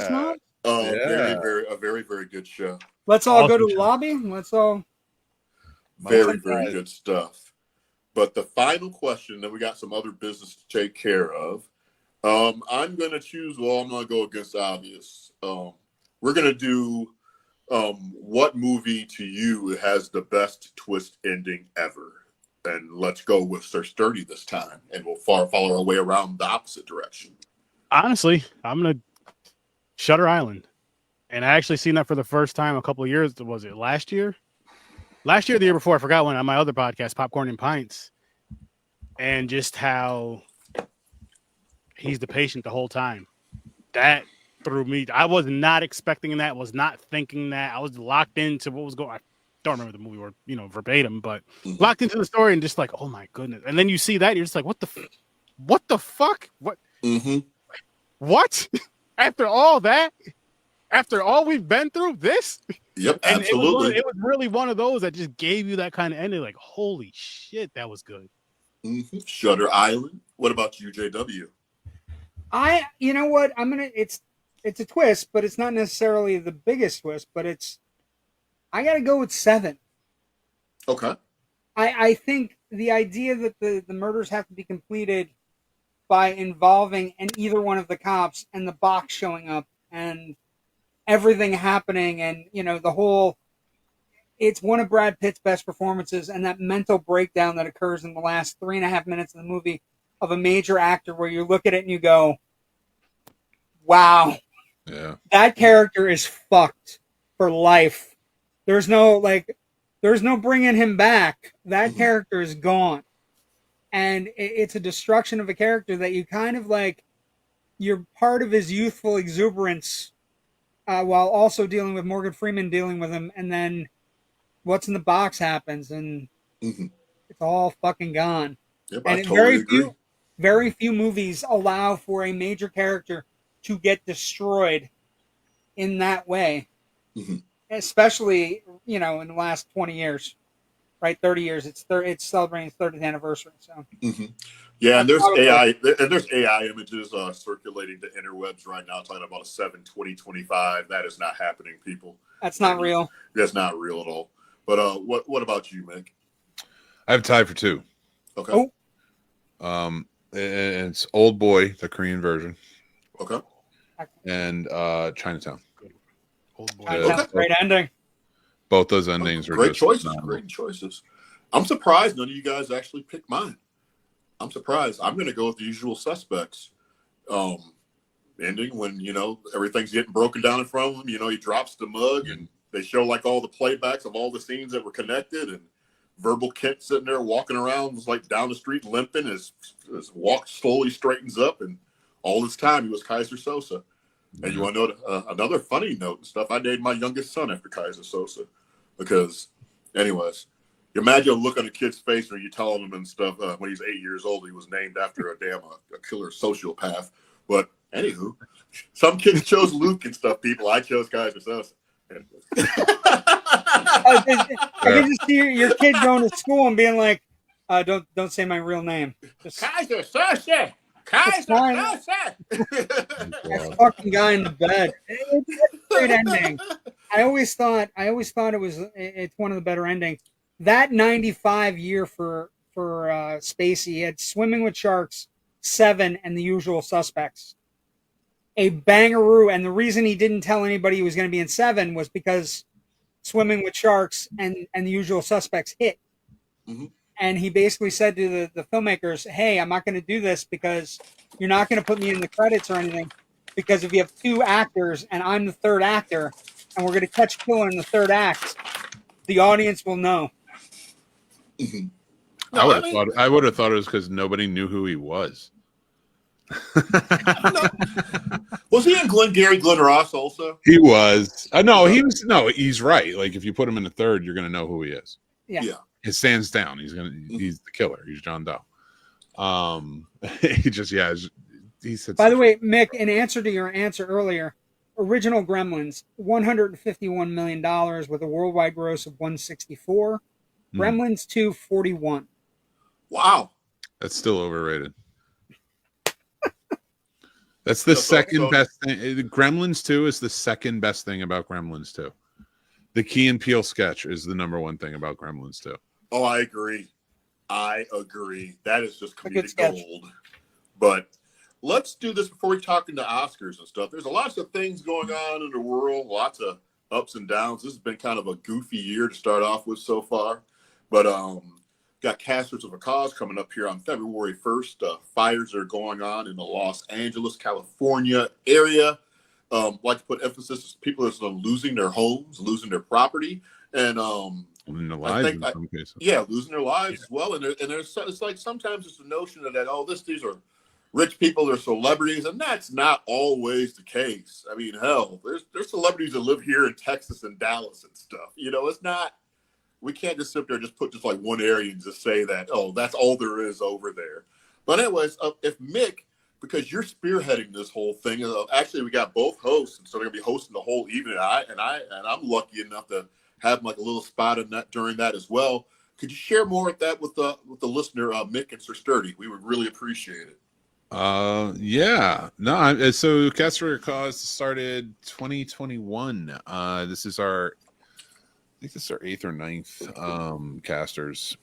[SPEAKER 4] Snobs?
[SPEAKER 1] A very, very good show.
[SPEAKER 4] Let's all go to the lobby. Let's all.
[SPEAKER 1] Very, very good stuff. But the final question, then we got some other business to take care of. I'm going to choose, I'm going to go against obvious. We're going to do what movie to you has the best twist ending ever? And let's go with Sir Sturdy this time. And we'll follow our way around the opposite direction.
[SPEAKER 2] Honestly, I'm going to Shutter Island. And I actually seen that for the first time a couple of years. Was it last year? Last year, the year before, I forgot when on my other podcast, Popcorn and Pints, and just how he's the patient the whole time. that threw me. I was not expecting that. Was not thinking that. I was locked into what was going. I don't remember the movie or verbatim, but locked into the story and just like, oh my goodness. And then you see that you're just like, what the fuck? What?
[SPEAKER 1] Mm-hmm.
[SPEAKER 2] What? After all that, after all we've been through, this.
[SPEAKER 1] Yep,
[SPEAKER 2] And
[SPEAKER 1] absolutely.
[SPEAKER 2] it was really one of those that just gave you that kind of ending. Like, holy shit, that was good.
[SPEAKER 1] Mm-hmm. Shutter Island. What about you, JW?
[SPEAKER 4] You know what? It's a twist, but it's not necessarily the biggest twist. But I got to go with 7.
[SPEAKER 1] Okay.
[SPEAKER 4] I think the idea that the murders have to be completed by involving either one of the cops and the box showing up and everything happening and the whole. It's one of Brad Pitt's best performances, and that mental breakdown that occurs in the last 3.5 minutes of the movie of a major actor where you look at it and you go, wow,
[SPEAKER 3] Yeah,
[SPEAKER 4] that character is fucked for life. There's no bringing him back. That character is gone. And it's a destruction of a character that you kind of like, you're part of his youthful exuberance while also dealing with Morgan Freeman dealing with him, and then what's in the box happens, and it's all fucking gone.
[SPEAKER 1] Yep,
[SPEAKER 4] and
[SPEAKER 1] I totally agree.
[SPEAKER 4] Very few movies allow for a major character to get destroyed in that way, especially in the last 20 years, right? 30 years. It's celebrating its 30th anniversary. So
[SPEAKER 1] yeah, and there's AI images circulating the interwebs right now talking about a 7/20/25. That is not happening, people.
[SPEAKER 4] That's not real.
[SPEAKER 1] That's not real at all. But what about you, Mick?
[SPEAKER 3] I have tied for 2.
[SPEAKER 1] Okay.
[SPEAKER 3] And it's Old Boy, the Korean version.
[SPEAKER 1] Okay.
[SPEAKER 3] And Chinatown.
[SPEAKER 2] Old Boy.
[SPEAKER 4] Chinatown's great ending.
[SPEAKER 3] Both those endings were
[SPEAKER 1] great
[SPEAKER 3] just
[SPEAKER 1] choices.
[SPEAKER 3] phenomenal.
[SPEAKER 1] Great choices. I'm surprised none of you guys actually picked mine. I'm surprised. I'm going to go with The Usual Suspects. Ending when everything's getting broken down in front of him. He drops the mug and they show like all the playbacks of all the scenes that were connected, and Verbal Kent sitting there walking around was like down the street limping. His walk slowly straightens up, and all this time he was Kaiser Sosa. And you want to know another funny note and stuff? I named my youngest son after Kaiser Sosa because, anyways, you imagine a look on a kid's face when you telling him and stuff when he's 8 years old he was named after a killer sociopath. But anywho, some kids chose Luke and stuff. People, I chose Kaiser Sosa.
[SPEAKER 4] I can just see your kid going to school and being like, "Don't say my real name." Just,
[SPEAKER 1] Kaiser Sosa. Kaiser Sosa.
[SPEAKER 4] that fucking guy in the bed. It's a great ending. I always thought it's one of the better endings. That 95 year for Spacey, he had Swimming with Sharks, 7, and The Usual Suspects. A bangaroo, and the reason he didn't tell anybody he was going to be in 7 was because Swimming with Sharks and The Usual Suspects hit. And he basically said to the filmmakers, hey, I'm not going to do this because you're not going to put me in the credits or anything, because if you have 2 actors and I'm the 3rd actor and we're going to catch Killer in the 3rd act, the audience will know.
[SPEAKER 3] I would have thought it was because nobody knew who he was.
[SPEAKER 1] Was he in Glenn Ross also?
[SPEAKER 3] He was. He's right. Like if you put him in the 3rd, you're gonna know who he is.
[SPEAKER 4] Yeah.
[SPEAKER 3] It stands down. He's the killer. He's John Doe. He said.
[SPEAKER 4] By the way, Mick, in answer to your answer earlier, original Gremlins, $151 million with a worldwide gross of 164. Gremlins 2, 41.
[SPEAKER 1] Wow.
[SPEAKER 3] That's still overrated. That's the second best thing. Gremlins 2 is the second best thing about Gremlins 2. The Key and Peele sketch is the number 1 thing about Gremlins 2.
[SPEAKER 1] Oh, I agree. That is just comedic gold. But let's do this before we talk into Oscars and stuff. There's lots of things going on in the world, lots of ups and downs. This has been kind of a goofy year to start off with so far. But got Casters of a Cause coming up here on February 1st. Fires are going on in the Los Angeles, California area. Like to put emphasis on people that are losing their homes, losing their property, and
[SPEAKER 3] losing their lives in some cases.
[SPEAKER 1] Yeah, losing their lives as well. And there's it's like sometimes it's the notion of that, these are rich people are celebrities, and that's not always the case. I mean, hell, there's celebrities that live here in Texas and Dallas and stuff. It's not. We can't just sit there and just put just like one area and just say that, oh, that's all there is over there. But anyways, if Mick, because you're spearheading this whole thing, actually we got both hosts, and so they're gonna be hosting the whole evening. I'm lucky enough to have like a little spot in that during that as well. Could you share more of that with the listener, Mick and Sir Sturdy? We would really appreciate it.
[SPEAKER 3] Yeah, no. So Cast for Your Cause started 2021. This is our, I think this is our 8th or 9th casters.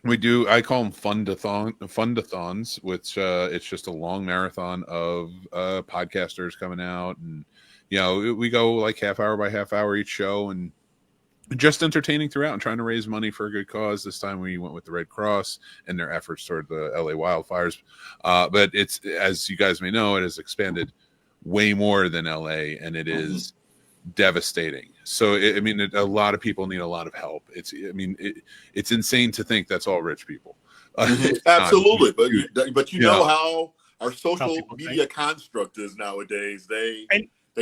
[SPEAKER 3] I call them fun-to-thons, which it's just a long marathon of podcasters coming out, and we go like half hour by half hour each show, and just entertaining throughout and trying to raise money for a good cause. This time we went with the Red Cross and their efforts toward the LA wildfires. But it's, as you guys may know, it has expanded way more than LA, and it is devastating. So a lot of people need a lot of help. It's insane to think that's all rich people.
[SPEAKER 1] Absolutely, but you know how our social media construct is nowadays. They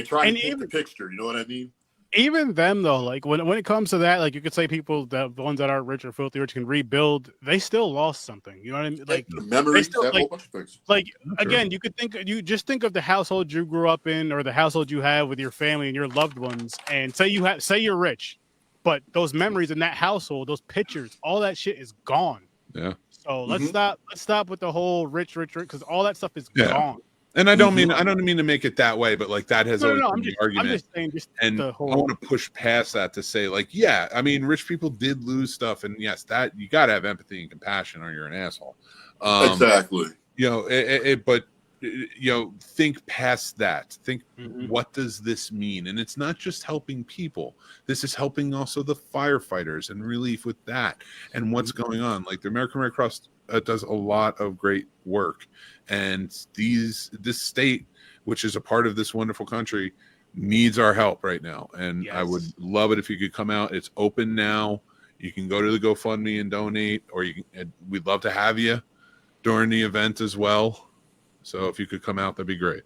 [SPEAKER 1] try and paint the picture. You know what I mean?
[SPEAKER 2] Even them though, like when it comes to that, like you could say people, the ones that aren't rich or filthy rich, can rebuild. They still lost something. You know what I mean? Like
[SPEAKER 1] memories,
[SPEAKER 2] still, again, you just think of the household you grew up in, or the household you have with your family and your loved ones, and say you're rich, but those memories in that household, those pictures, all that shit is gone.
[SPEAKER 3] Yeah.
[SPEAKER 2] So let's stop with the whole rich, because all that stuff is gone.
[SPEAKER 3] And I don't mean to make it that way, but like that has always been the argument.
[SPEAKER 2] I'm just saying,
[SPEAKER 3] and I want to push past that to say, like, yeah, I mean, rich people did lose stuff, and yes, that you got to have empathy and compassion, or you're an asshole.
[SPEAKER 1] Exactly.
[SPEAKER 3] But think past that. Think, what does this mean? And it's not just helping people. This is helping also the firefighters and relief with that and what's going on. Like the American Red Cross does a lot of great work, and this state, which is a part of this wonderful country, needs our help right now. And I would love it if you could come out. It's open now. You can go to the GoFundMe and donate, or we'd love to have you during the event as well. So if you could come out, that'd be great.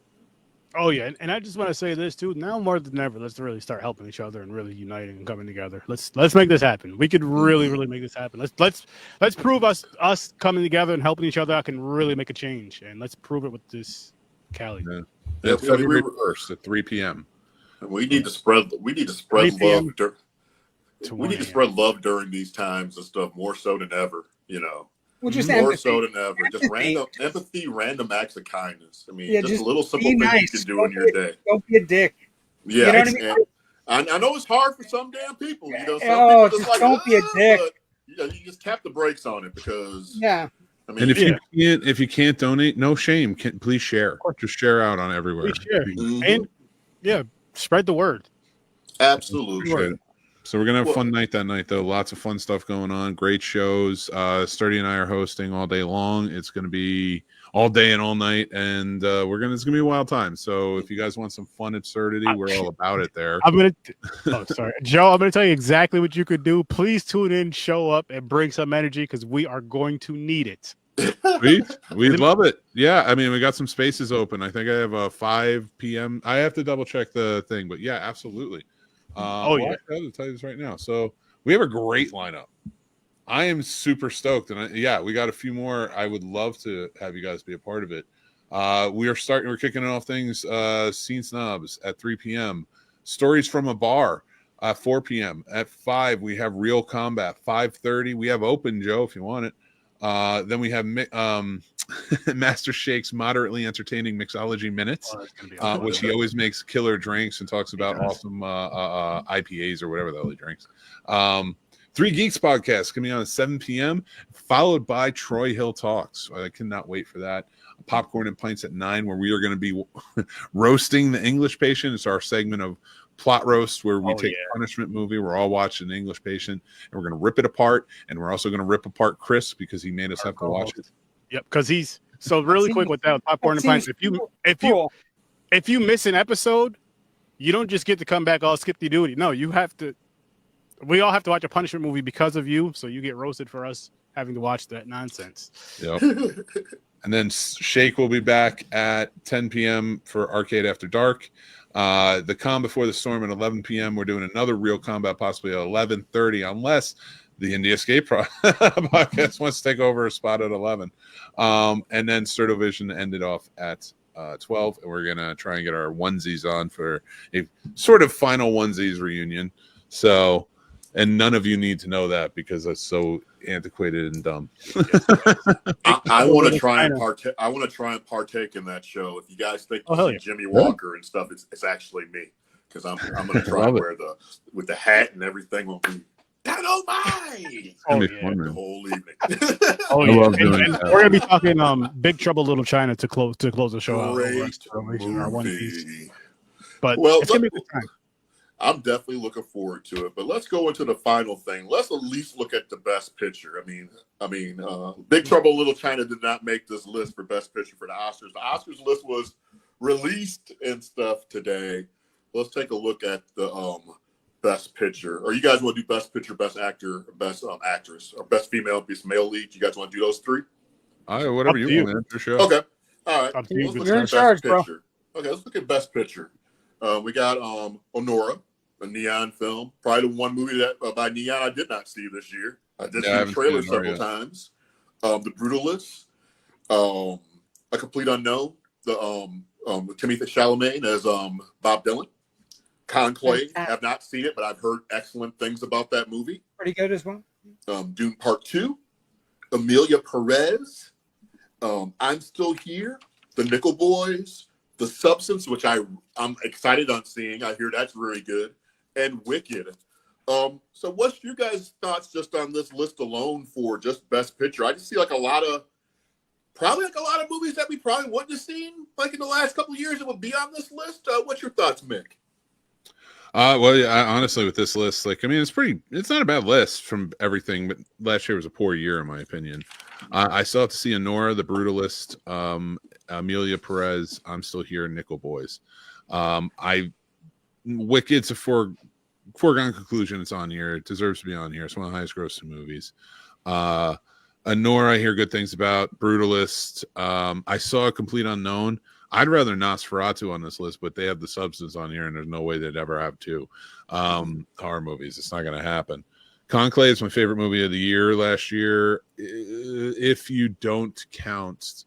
[SPEAKER 2] Oh yeah, and I just want to say this too. Now more than ever, let's really start helping each other and really uniting and coming together. Let's make this happen. We could really make this happen. Let's prove us coming together and helping each other out can really make a change. And let's prove it with this Cali.
[SPEAKER 3] Yeah, February 1st at 3 p.m.
[SPEAKER 1] We need to spread love. We need to spread love during these times and stuff more so than ever.
[SPEAKER 4] Well, just
[SPEAKER 1] more
[SPEAKER 4] empathy.
[SPEAKER 1] so than ever. Just random empathy, random acts of kindness. I mean, just a little simple thing you can do in your day.
[SPEAKER 4] Don't be a dick.
[SPEAKER 1] Yeah,
[SPEAKER 4] you know what
[SPEAKER 1] I mean? I know it's hard for some damn people. Some people
[SPEAKER 4] just like, don't be a dick.
[SPEAKER 1] But, you just tap the brakes on it because.
[SPEAKER 4] Yeah.
[SPEAKER 1] I mean,
[SPEAKER 3] and if you can't donate, no shame. Please share. Just share out on everywhere.
[SPEAKER 2] Please share. And spread the word.
[SPEAKER 1] Absolutely.
[SPEAKER 3] So we're gonna have a fun night that night, though. Lots of fun stuff going on. Great shows. Sturdy and I are hosting all day long. It's gonna be all day and all night, and it's gonna be a wild time. So if you guys want some fun absurdity, we're all about it there.
[SPEAKER 2] Joe, I'm gonna tell you exactly what you could do. Please tune in, show up, and bring some energy because we are going to need it.
[SPEAKER 3] We'd love it. Yeah, I mean, we got some spaces open. I think I have a 5 p.m. I have to double check the thing, but yeah, absolutely. I'll tell you this right now. So we have a great lineup. I am super stoked, and we got a few more. I would love to have you guys be a part of it. We're kicking off things. Scene Snobs at 3 p.m. Stories from a Bar at 4 p.m. At 5 we have Real Combat. 5:30 we have Open Joe if you want it. Then we have Master Shake's moderately entertaining mixology minutes, which he always makes killer drinks and talks about awesome IPAs or whatever the hell he drinks. Three Geeks podcast coming on at 7 p.m., followed by Troy Hill Talks. I cannot wait for that. Popcorn and Pints at 9, where we are going to be roasting the English Patient. It's our segment of plot roast where we take a punishment movie. We're all watching the English Patient, and we're going to rip it apart. And we're also going to rip apart Chris because he made us have to watch it.
[SPEAKER 2] Yep, because he's so really quick with that Popcorn and Pints. If you miss an episode, you don't just get to come back all skip the duty. No, you have to. We all have to watch a punishment movie because of you, so you get roasted for us having to watch that nonsense.
[SPEAKER 3] Yep. And then Shake will be back at 10 p.m. for Arcade After Dark. The Calm Before the Storm at 11 p.m. We're doing another Real Combat possibly at 11:30, unless the Indie Escape podcast wants to take over a spot at 11. And then Sturd-O-Vision ended off at 12. And we're going to try and get our onesies on for a sort of final onesies reunion. So, and none of you need to know that because that's so antiquated and dumb.
[SPEAKER 1] I want to try and partake. I want to try and partake in that show. If you guys think Jimmy Walker and stuff, it's actually me, because I'm going to try and wear with the hat and everything. Will be dynamite. The whole evening.
[SPEAKER 2] I love doing that. We're going to be talking Big Trouble Little China to close the show
[SPEAKER 1] Great
[SPEAKER 2] out.
[SPEAKER 1] movie.
[SPEAKER 2] But it's going to be a good time.
[SPEAKER 1] I'm definitely looking forward to it. But let's go into the final thing. Let's at least look at the best picture. I mean, Big Trouble Little China did not make this list for best picture for the Oscars. The Oscars list was released and stuff today. Let's take a look at the best picture. Or you guys want to do best picture, best actor, best actress, or best female, best male lead? You guys want to do those three?
[SPEAKER 3] Whatever you want, man. For sure.
[SPEAKER 1] Okay. All right.
[SPEAKER 4] Let's look at best picture.
[SPEAKER 1] Okay, let's look at best picture. We got Honora, a Neon film. Probably the one movie that by Neon I did not see this year. I did see the trailer several times. The Brutalist, A Complete Unknown, the Timothée Chalamet as Bob Dylan. Conclave, have not seen it, but I've heard excellent things about that movie.
[SPEAKER 4] Pretty good as well.
[SPEAKER 1] Dune Part 2, Emilia Perez, I'm Still Here, The Nickel Boys, The Substance, which I'm excited on seeing. I hear that's really good, and Wicked. So what's your guys' thoughts just on this list alone for just Best Picture? I just see like a lot of movies that we probably wouldn't have seen like in the last couple of years that would be on this list. What's your thoughts, Mick?
[SPEAKER 3] Well, yeah, honestly, with this list, it's not a bad list from everything, but last year was a poor year, in my opinion. I still have to see Honora, The Brutalist, Amelia Perez, I'm Still Here, Nickel Boys. Wicked's a foregone conclusion. It's on here. It deserves to be on here. It's one of the highest grossing movies. Honora, I hear good things about. Brutalist. I saw A Complete Unknown. I'd rather Nosferatu on this list, but they have The Substance on here, and there's no way they'd ever have two horror movies. It's not going to happen. Conclave is my favorite movie of the year last year, if you don't count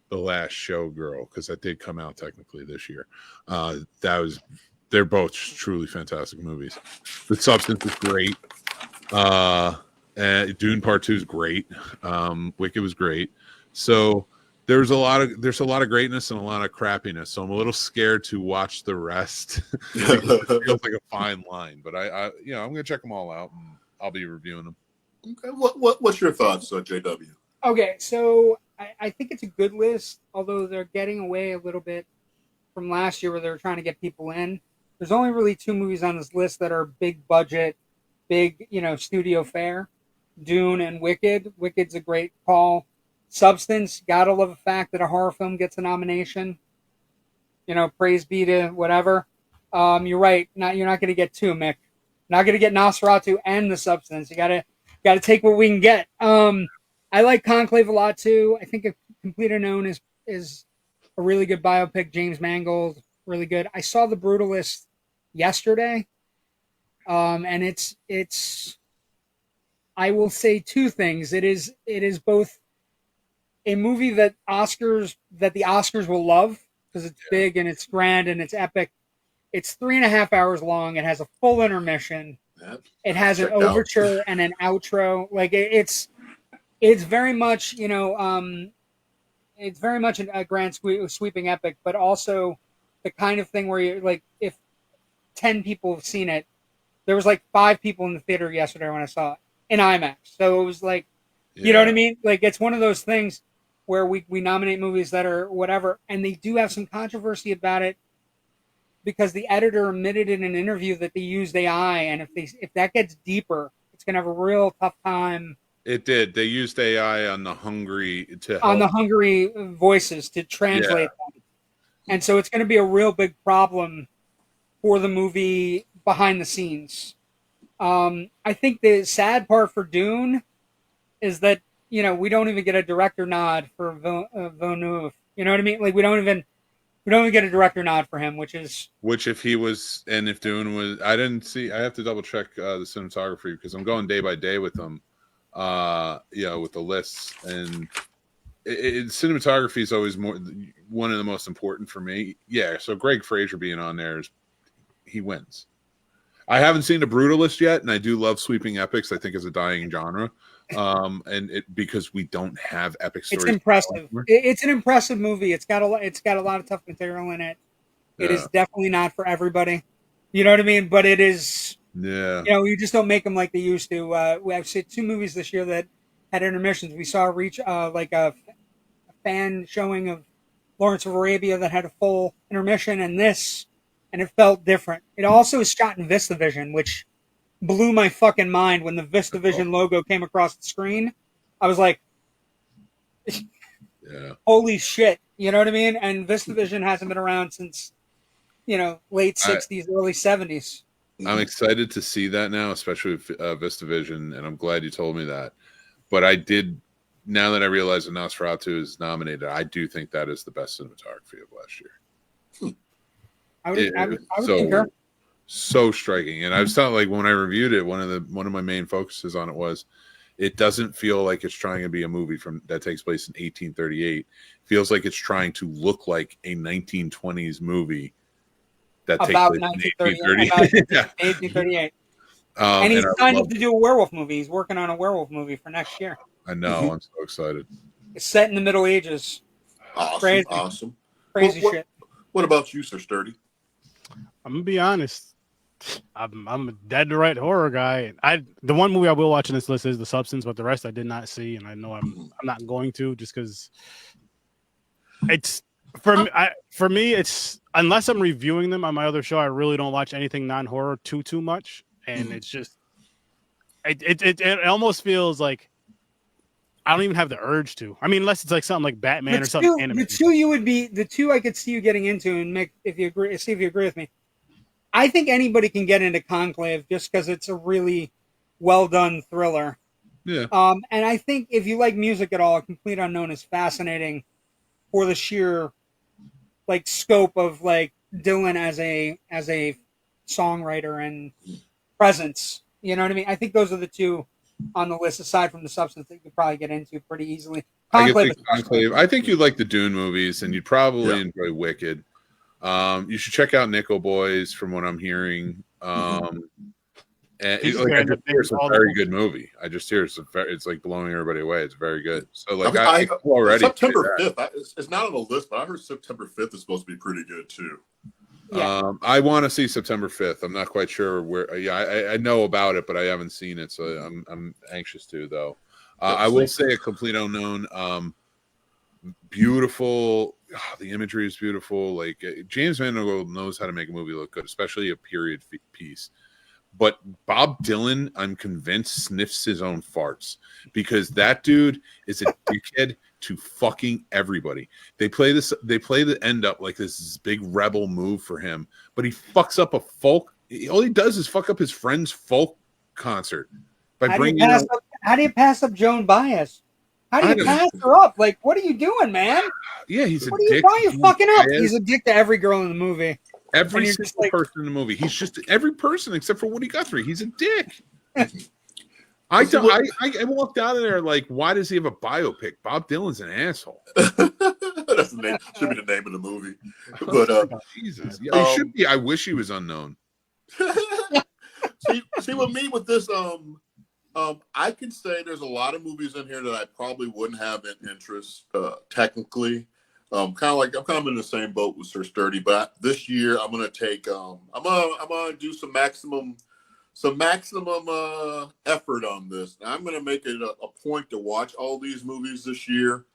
[SPEAKER 3] The Last Showgirl, because that did come out technically this year. They're both truly fantastic movies. The Substance is great. Dune Part 2 is great. Wicked was great. So there's a lot of greatness and a lot of crappiness. So I'm a little scared to watch the rest. It feels like a fine line, but I'm going to check them all out and I'll be reviewing them.
[SPEAKER 1] Okay. What's your thoughts, JW?
[SPEAKER 4] Okay, so I think it's a good list, although they're getting away a little bit from last year where they were trying to get people in. There's only really two movies on this list that are big budget, big, studio fare. Dune and Wicked. Wicked's a great call. Substance, gotta love the fact that a horror film gets a nomination. Praise be to whatever. You're right. You're not going to get two, Mick. Not going to get Nosferatu and The Substance. You gotta take what we can get. I like Conclave a lot too. I think A Complete Unknown is a really good biopic. James Mangold, really good. I saw The Brutalist yesterday, and it's. I will say two things. It is both a movie that the Oscars will love because it's big and it's grand and it's epic. It's 3.5 hours long. It has a full intermission. It has an overture and an outro. Like it's very much, it's very much a grand sweeping epic, but also the kind of thing where you're like, if 10 people have seen it, there was like 5 people in the theater yesterday when I saw it in IMAX. So it was like, you know what I mean? Like it's one of those things where we nominate movies that are whatever, and they do have some controversy about it because the editor admitted in an interview that they used AI, and if that gets deeper, it's going to have a real tough time.
[SPEAKER 3] It did. They used AI on the Hungry voices to translate them, and so it's going to be a real big problem for the movie behind the scenes. I think the sad part for Dune is that
[SPEAKER 4] we don't even get a director nod for Villeneuve. You know what I mean? Like we don't even get a director nod for him, which
[SPEAKER 3] if he was, and if Dune was, I didn't see. I have to double check the cinematography because I'm going day by day with them. With the lists, and cinematography is always one of the most important for me. Yeah, so Greg Fraser being on there he wins. I haven't seen The Brutalist yet, and I do love sweeping epics. I think it's a dying genre, because we don't have epic stories.
[SPEAKER 4] It's impressive. It's an impressive movie. It's got a lot of tough material in it. It is definitely not for everybody. You know what I mean? But it is.
[SPEAKER 3] Yeah.
[SPEAKER 4] You just don't make them like they used to. I've seen 2 movies this year that had intermissions. We saw like a fan showing of Lawrence of Arabia that had a full intermission, and it felt different. It also is shot in VistaVision, which blew my fucking mind when the VistaVision logo came across the screen. I was like, holy shit. You know what I mean? And VistaVision hasn't been around since, late 60s, early 70s.
[SPEAKER 3] I'm excited to see that now, especially with VistaVision, and I'm glad you told me that. But now that I realize that Nosferatu is nominated, I do think that is the best cinematography of last year.
[SPEAKER 4] I would concur.
[SPEAKER 3] So striking, and I was telling, like, when I reviewed it, one of my main focuses on it was, it doesn't feel like it's trying to be a movie that takes place in 1838. It feels like it's trying to look like a 1920s movie that
[SPEAKER 4] about
[SPEAKER 3] takes place
[SPEAKER 4] 1838. And he's signed up to do a werewolf movie. He's working on a werewolf movie for next year.
[SPEAKER 3] I know. I'm so excited.
[SPEAKER 4] It's set in the Middle Ages.
[SPEAKER 1] Awesome. Awesome.
[SPEAKER 4] Crazy shit.
[SPEAKER 1] What about you, Sir Sturdy?
[SPEAKER 2] I'm gonna be honest. I'm a dead to right horror guy. The one movie I will watch in this list is The Substance, but the rest I did not see, and I know I'm not going to, just because it's for me it's, unless I'm reviewing them on my other show, I really don't watch anything non-horror too much, and it's just it almost feels like I don't even have the urge to. I mean, unless it's like something like Batman or something animated.
[SPEAKER 4] The two I could see you getting into, and Mick, if you agree with me. I think anybody can get into Conclave just because it's a really well done thriller.
[SPEAKER 3] Yeah.
[SPEAKER 4] And I think if you like music at all, A Complete Unknown is fascinating for the sheer like scope of like Dylan as a songwriter and presence. You know what I mean? I think those are the two on the list, aside from The Substance, that you could probably get into pretty easily.
[SPEAKER 3] Conclave. I think you'd like the Dune movies, and you'd probably enjoy Wicked. You should check out Nickel Boys, from what I'm hearing. And I just hear it's a very good movie. I just hear it's like blowing everybody away. It's very good. So like I already
[SPEAKER 1] September 5th. It's not on the list, but I heard September 5th is supposed to be pretty good too.
[SPEAKER 4] Yeah.
[SPEAKER 3] I want to see September 5th. I'm not quite sure where. I know about it, but I haven't seen it, so I'm anxious to though. I will say A Complete Unknown. Beautiful. The imagery is beautiful. Like James Mangold knows how to make a movie look good, especially a period piece. But Bob Dylan, I'm convinced, sniffs his own farts, because that dude is a dickhead to fucking everybody. They play the end up like this is big rebel move for him, but he fucks up a folk. All he does is fuck up his friend's folk concert by bringing.
[SPEAKER 4] How do you pass up Joan Baez? How do you pass her up? Like, what are you doing, man?
[SPEAKER 3] Yeah, he's a dick.
[SPEAKER 4] Why are you fucking up? He's a dick to every girl in the movie.
[SPEAKER 3] Every single person in the movie. He's just every person except for Woody Guthrie. He's a dick. I walked out of there like, why does he have a biopic? Bob Dylan's an asshole.
[SPEAKER 1] That's the name. Should be the name of the movie. But
[SPEAKER 3] Jesus, yeah, he should be. I wish he was unknown.
[SPEAKER 1] see with me with this I can say there's a lot of movies in here that I probably wouldn't have an interest technically. I'm kind of in the same boat with Sir Sturdy, but this year I'm gonna take I'm gonna do some maximum effort on this. I'm gonna make it a point to watch all these movies this year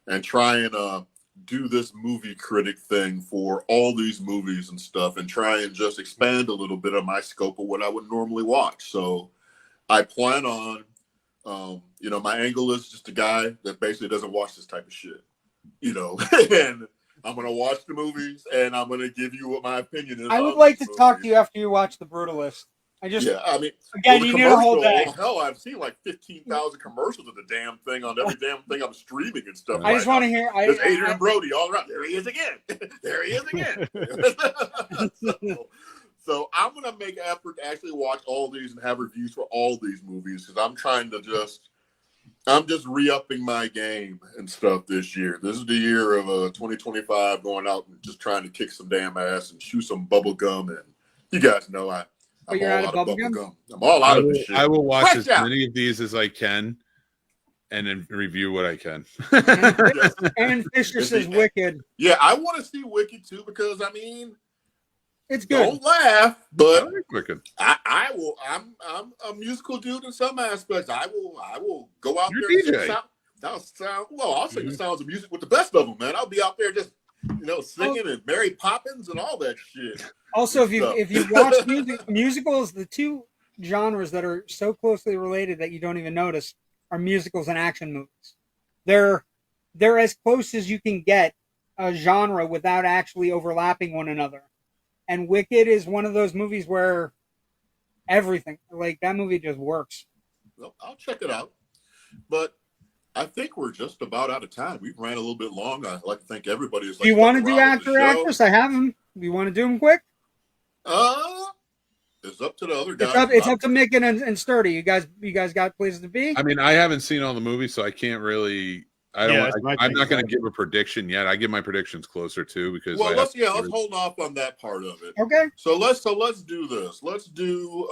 [SPEAKER 1] and try and do this movie critic thing for all these movies and stuff, and try and just expand a little bit of my scope of what I would normally watch. So I plan on, my angle is just a guy that basically doesn't watch this type of shit, and I'm going to watch the movies and I'm going to give you what my opinion is.
[SPEAKER 4] I would like to talk to you after you watch The Brutalist.
[SPEAKER 1] Yeah, I mean,
[SPEAKER 4] again,
[SPEAKER 1] the
[SPEAKER 4] you need a whole
[SPEAKER 1] commercial,
[SPEAKER 4] day.
[SPEAKER 1] hell, I've seen like 15,000 commercials of the damn thing on every damn thing I'm streaming and stuff.
[SPEAKER 4] I just want to hear.
[SPEAKER 1] There's Adrian Brody all around. There he is again. There he is again. so I'm gonna make an effort to actually watch all these and have reviews for all these movies because I'm just re-upping my game and stuff this year. This is the year of 2025, going out and just trying to kick some damn ass and chew some bubble gum. And you guys know I'm all out of bubble gum. I'm all out of this shit.
[SPEAKER 3] I will watch as many of these as I can and then review what I can.
[SPEAKER 4] Aaron Fisher says Wicked.
[SPEAKER 1] Yeah, I want to see Wicked too because I mean,
[SPEAKER 4] it's good.
[SPEAKER 1] Don't laugh, but
[SPEAKER 3] I like Wicked.
[SPEAKER 1] I will. I'm a musical dude in some aspects. I will go out
[SPEAKER 3] You're
[SPEAKER 1] there.
[SPEAKER 3] DJ.
[SPEAKER 1] I'll sing the sounds of music with the best of them, man. I'll be out there just singing and Mary Poppins and all that shit.
[SPEAKER 4] Also, if you watch musicals, the two genres that are so closely related that you don't even notice are musicals and action movies. They're as close as you can get a genre without actually overlapping one another. And Wicked is one of those movies where everything, like that movie just works.
[SPEAKER 1] Well, I'll check it out. But I think we're just about out of time. We've ran a little bit long. I'd like to thank everybody.
[SPEAKER 4] Do you want to do actor, actress? I have them. Do you want to do them quick?
[SPEAKER 1] It's up to the other guys.
[SPEAKER 4] It's up to Mick and Sturdy. You guys got places to be?
[SPEAKER 3] I mean, I haven't seen all the movies, so I can't really. I'm not going to give a prediction yet. I give my predictions closer too because.
[SPEAKER 1] Well, let's hold off on that part of it.
[SPEAKER 4] Okay.
[SPEAKER 1] So let's do this. Let's do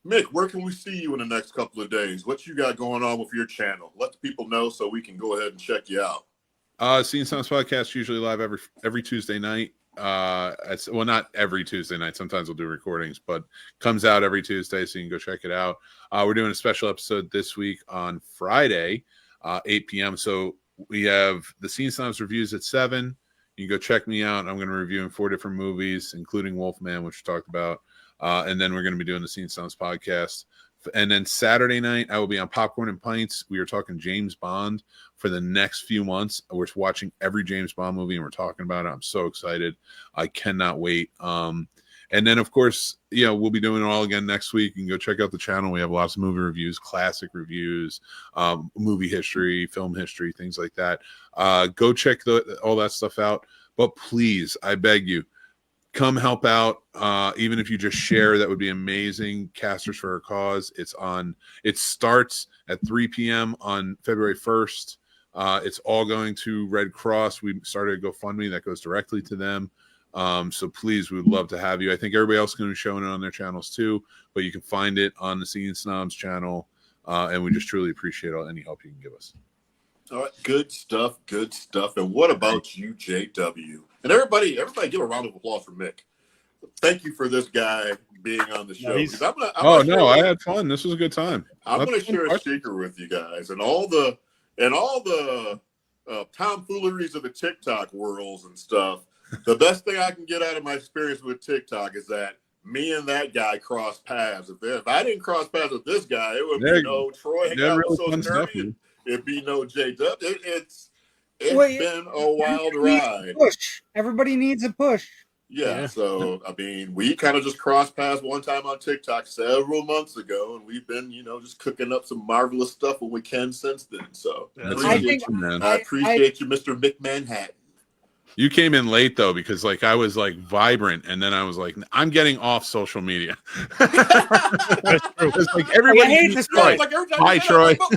[SPEAKER 1] Mick. Where can we see you in the next couple of days? What you got going on with your channel? Let the people know so we can go ahead and check you out.
[SPEAKER 3] Seeing Snobs podcast usually live every Tuesday night. Not every Tuesday night. Sometimes we'll do recordings, but comes out every Tuesday, so you can go check it out. We're doing a special episode this week on Friday. 8 p.m. So we have the Scene Snobs reviews at 7. You can go check me out. I'm going to be reviewing 4 different movies, including Wolfman, which we talked about. And then we're going to be doing the Scene Snobs podcast. And then Saturday night, I will be on Popcorn and Pints. We are talking James Bond for the next few months. We're watching every James Bond movie, and we're talking about it. I'm so excited. I cannot wait. And then, of course, we'll be doing it all again next week. You can go check out the channel. We have lots of movie reviews, classic reviews, movie history, film history, things like that. Go check all that stuff out. But please, I beg you, come help out. Even if you just share, that would be amazing. Casters for a Cause. It starts at 3 p.m. on February 1st. It's all going to Red Cross. We started a GoFundMe that goes directly to them. So please, we would love to have you. I think everybody else is going to be showing it on their channels too, but you can find it on the Scene Snobs channel. And we just truly appreciate any help you can give us.
[SPEAKER 1] All right. Good stuff. And what about you, JW? And everybody give a round of applause for Mick. Thank you for this guy being on the show.
[SPEAKER 3] I had fun. This was a good time.
[SPEAKER 1] I'm going to share a secret with you guys and all the tomfooleries of the TikTok worlds and stuff. The best thing I can get out of my experience with TikTok is that me and that guy crossed paths. If I didn't cross paths with this guy, it would be no Troy hanging out with so nerdy. It'd be no J-Dub. It's been a wild ride.
[SPEAKER 4] Push. Everybody needs a push.
[SPEAKER 1] Yeah, so, I mean, we kind of just crossed paths one time on TikTok several months ago, and we've been, just cooking up some marvelous stuff when we can since then. So I appreciate you, Mr. Mick Manhattan.
[SPEAKER 3] You came in late though, because I was vibrant, and then I was like, I'm getting off social media. That's true. It's everybody hates Troy. Hi, Troy.
[SPEAKER 1] But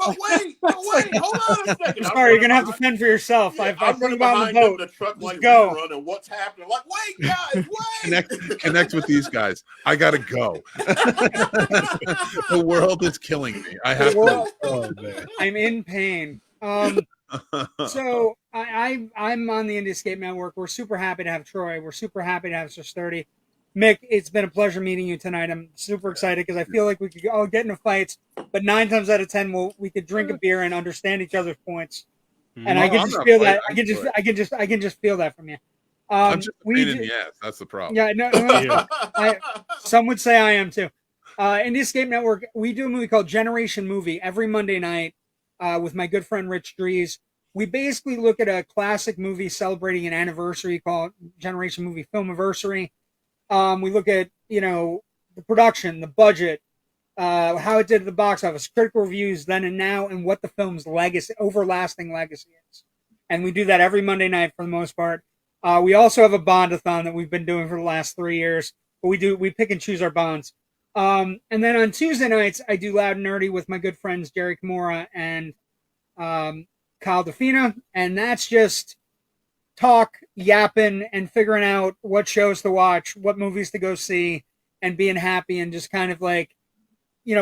[SPEAKER 1] wait, hold on a second.
[SPEAKER 4] Sorry, you're gonna have to fend for yourself.
[SPEAKER 1] Yeah,
[SPEAKER 4] I've
[SPEAKER 1] running
[SPEAKER 4] behind
[SPEAKER 1] the boat. The truck like
[SPEAKER 4] go.
[SPEAKER 1] Running. What's happening? Wait, guys, wait.
[SPEAKER 3] Connect with these guys. I gotta go. The world is killing me. I have to. Oh, man.
[SPEAKER 4] I'm in pain. So I'm on the Indie Escape Network. We're super happy to have Troy. We're super happy to have Sir Sturdy. Mick, it's been a pleasure meeting you tonight. I'm super excited because I feel like we could all get into fights, but 9 times out of 10 we could drink a beer and understand each other's points. And I can just feel that. I can just feel that from you.
[SPEAKER 3] I'm just a pain in the ass. That's the problem.
[SPEAKER 4] Yeah, no. Some would say I am too. Indie Escape Network. We do a movie called Generation Movie every Monday night. With my good friend Rich Dries. We basically look at a classic movie celebrating an anniversary called Generation Movie Filmiversary. We look at, the production, the budget, how it did at the box office, critical reviews then and now, and what the film's legacy, overlasting legacy is. And we do that every Monday night for the most part. We also have a Bondathon that we've been doing for the last 3 years, but we pick and choose our bonds. And then on Tuesday nights, I do Loud and Nerdy with my good friends Jerry Kimura and Kyle DeFina, and that's just talk, yapping, and figuring out what shows to watch, what movies to go see, and being happy and just kind of like,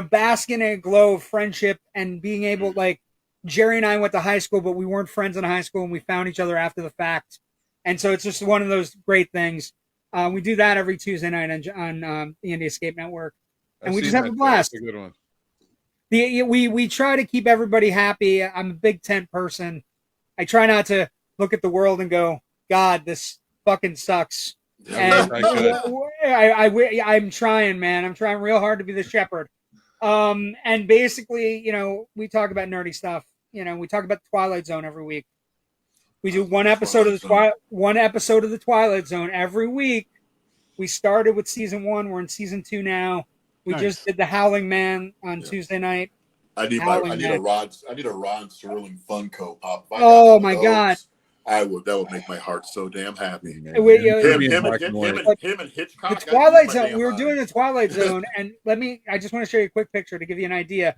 [SPEAKER 4] basking in a glow of friendship and being able, like, Jerry and I went to high school, but we weren't friends in high school, and we found each other after the fact. And so it's just one of those great things. We do that every Tuesday night on the Indie Escape Network. And we just have a blast.
[SPEAKER 3] That's a good one.
[SPEAKER 4] We try to keep everybody happy. I'm a big tent person. I try not to look at the world and go, God, this fucking sucks. And I'm trying, man. I'm trying real hard to be the shepherd. And basically, we talk about nerdy stuff. We talk about the Twilight Zone every week. We do one episode of the Twilight Zone every week. We started with season 1. We're in season 2 now. We just did the Howling Man on Tuesday night.
[SPEAKER 1] I need a Ron Serling Funko Pop.
[SPEAKER 4] Oh my God.
[SPEAKER 1] That would make my heart so damn happy.
[SPEAKER 4] Him
[SPEAKER 1] and Hitchcock.
[SPEAKER 4] The Twilight Zone. We were doing the Twilight Zone, and I just want to show you a quick picture to give you an idea.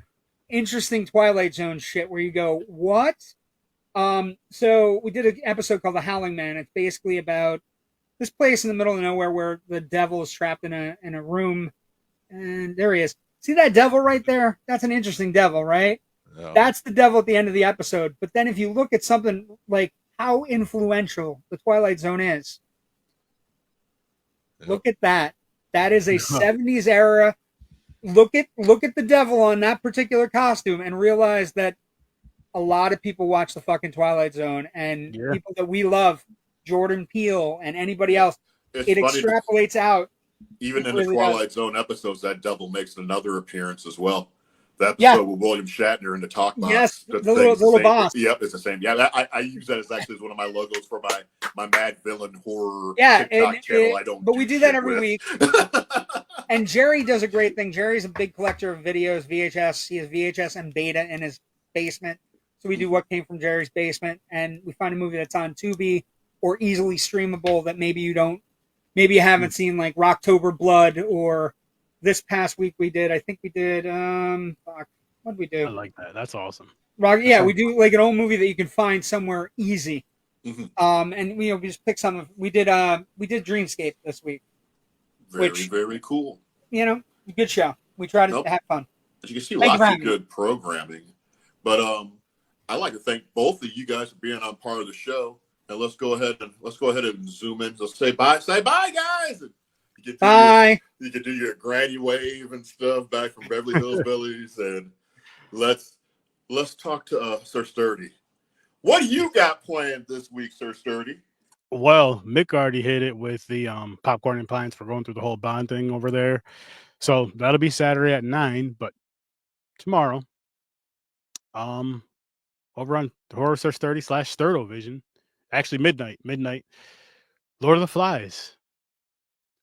[SPEAKER 4] Interesting Twilight Zone shit where you go, what? So we did an episode called The Howling Man. It's basically about this place in the middle of nowhere where the devil is trapped in a room, and there he is. See that devil right there? That's an interesting devil, right?
[SPEAKER 3] Yeah.
[SPEAKER 4] That's the devil at the end of the episode. But then if you look at something like how influential the Twilight Zone is, look at that. That is a 70s era. Look at the devil on that particular costume and realize that a lot of people watch the fucking Twilight Zone, and people that we love, Jordan Peele and anybody else, it extrapolates out.
[SPEAKER 1] Even in the Twilight Zone episodes, that devil makes another appearance as well. That episode with William Shatner in the talk box.
[SPEAKER 4] Yes, the little boss.
[SPEAKER 1] Yep, it's the same. Yeah, I use that as actually one of my logos for my Mad Villain horror TikTok channel.
[SPEAKER 4] But we do that every week. And Jerry does a great thing. Jerry's a big collector of videos, VHS. He has VHS and beta in his basement. So we do What Came from Jerry's Basement, and we find a movie that's on Tubi or easily streamable that maybe you haven't seen, like Rocktober Blood, or this past week we did what did we do?
[SPEAKER 2] I like that. That's awesome.
[SPEAKER 4] We do like an old movie that you can find somewhere easy.
[SPEAKER 1] Mm-hmm.
[SPEAKER 4] And we just pick some. We did Dreamscape this week.
[SPEAKER 1] Very cool.
[SPEAKER 4] Good show. We try to have fun.
[SPEAKER 1] As you can see, lots of good programming. But I'd like to thank both of you guys for being on part of the show. And let's go ahead and zoom in. Let's say bye. Say bye, guys.
[SPEAKER 4] Bye.
[SPEAKER 1] You can do your granny wave and stuff back from Beverly Hills Billies, and let's talk to Sir Sturdy. What do you got planned this week, Sir Sturdy?
[SPEAKER 2] Well, Mick already hit it with the popcorn and pints for going through the whole Bond thing over there. So that'll be Saturday at 9, but tomorrow, over on Horror Search 30 / Sturd-O-Vision, actually midnight, Lord of the Flies.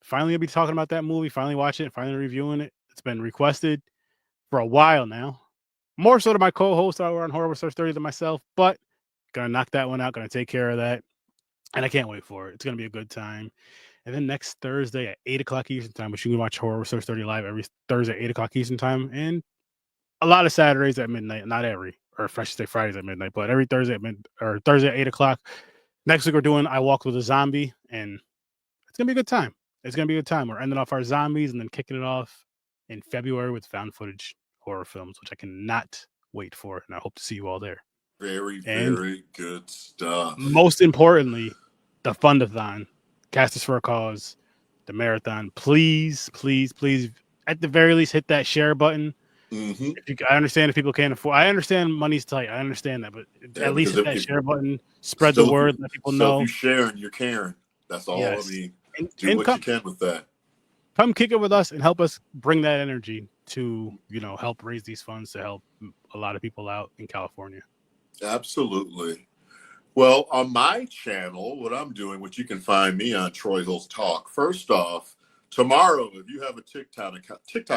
[SPEAKER 2] Finally, I'll be talking about that movie, finally watching it, finally reviewing it. It's been requested for a while now. More so to my co-host over on Horror Search 30 than myself, but gonna knock that one out, gonna take care of that. And I can't wait for it. It's gonna be a good time. And then next Thursday at 8 o'clock Eastern time, which you can watch Horror Search 30 live every Thursday at 8 o'clock Eastern time, and a lot of Saturdays at midnight. Not every, or I should say Fridays at midnight, but every Thursday at Thursday at 8 o'clock. Next week we're doing I Walked with a Zombie, and it's gonna be a good time. It's gonna be a good time. We're ending off our zombies and then kicking it off in February with found footage horror films, which I cannot wait for, and I hope to see you all there.
[SPEAKER 1] Very good stuff.
[SPEAKER 2] Most importantly, the Fundathon, Casters for a Cause, the marathon. Please, at the very least, hit that share button.
[SPEAKER 1] Mm-hmm.
[SPEAKER 2] I understand if people can't afford. I understand money's tight. I understand that, but at least hit that share button. Spread the word. Let people know.
[SPEAKER 1] If you're sharing, you're caring. That's all.
[SPEAKER 2] Yes.
[SPEAKER 1] I mean, do what you can with that.
[SPEAKER 2] Come kick it with us and help us bring that energy to help raise these funds to help a lot of people out in California.
[SPEAKER 1] Absolutely. Well, on my channel, what I'm doing, which you can find me on Troy Hills Talk. First off, tomorrow, if you have a TikTok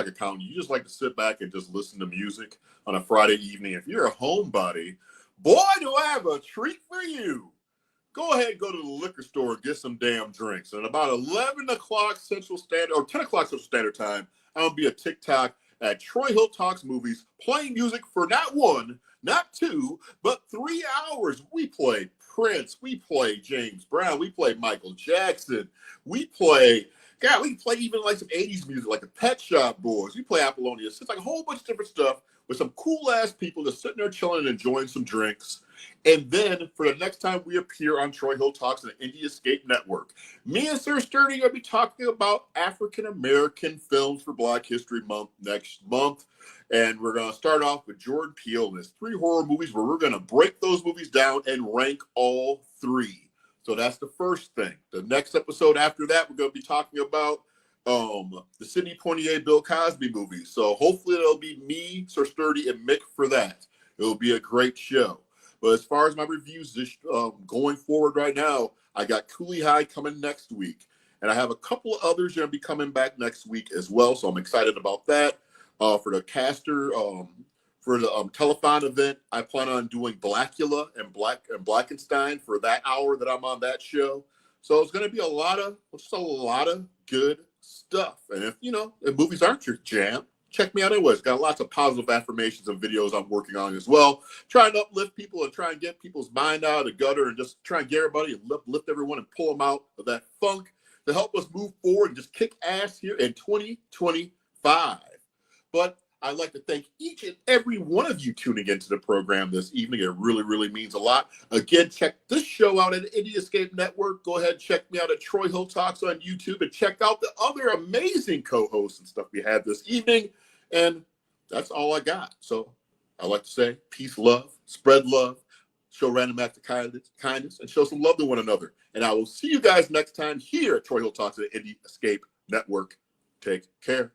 [SPEAKER 1] account, you just like to sit back and just listen to music on a Friday evening. If you're a homebody, boy, do I have a treat for you. Go ahead and go to the liquor store and get some damn drinks. And about 11 o'clock Central Standard, or 10 o'clock Central Standard Time, I'm going to be at TikTok at Troy Hill Talks Movies, playing music for not 1, not 2, but 3 hours. We play Prince, we play James Brown, we play Michael Jackson, we play even like some 80s music, like the Pet Shop Boys, we play Apollonia. It's like a whole bunch of different stuff with some cool ass people just sitting there chilling and enjoying some drinks. And then for the next time we appear on Troy Hill Talks and the Indie Escape Network, me and Sir Sturdy are going to be talking about African American films for Black History Month next month. And we're going to start off with Jordan Peele. There's 3 horror movies where we're going to break those movies down and rank all 3. So that's the first thing. The next episode after that, we're going to be talking about the Sidney Poitier, Bill Cosby movie. So hopefully it'll be me, Sir Sturdy, and Mick for that. It'll be a great show. But as far as my reviews going forward right now, I got Cooley High coming next week. And I have a couple of others going to be coming back next week as well. So I'm excited about that. For the caster, for the telethon event, I plan on doing Blackula and Blackenstein for that hour that I'm on that show. So it's going to be a lot of good stuff. And if movies aren't your jam, check me out anyways. Got lots of positive affirmations and videos I'm working on as well. Trying to uplift people and try and get people's mind out of the gutter and just try and get everybody and lift everyone and pull them out of that funk to help us move forward and just kick ass here in 2025. But I'd like to thank each and every one of you tuning into the program this evening. It really, really means a lot. Again, check this show out at Indie Escape Network. Go ahead and check me out at Troy Hill Talks on YouTube and check out the other amazing co-hosts and stuff we had this evening. And that's all I got. So I'd like to say peace, love, spread love, show random acts of kindness, and show some love to one another. And I will see you guys next time here at Troy Hill Talks at Indie Escape Network. Take care.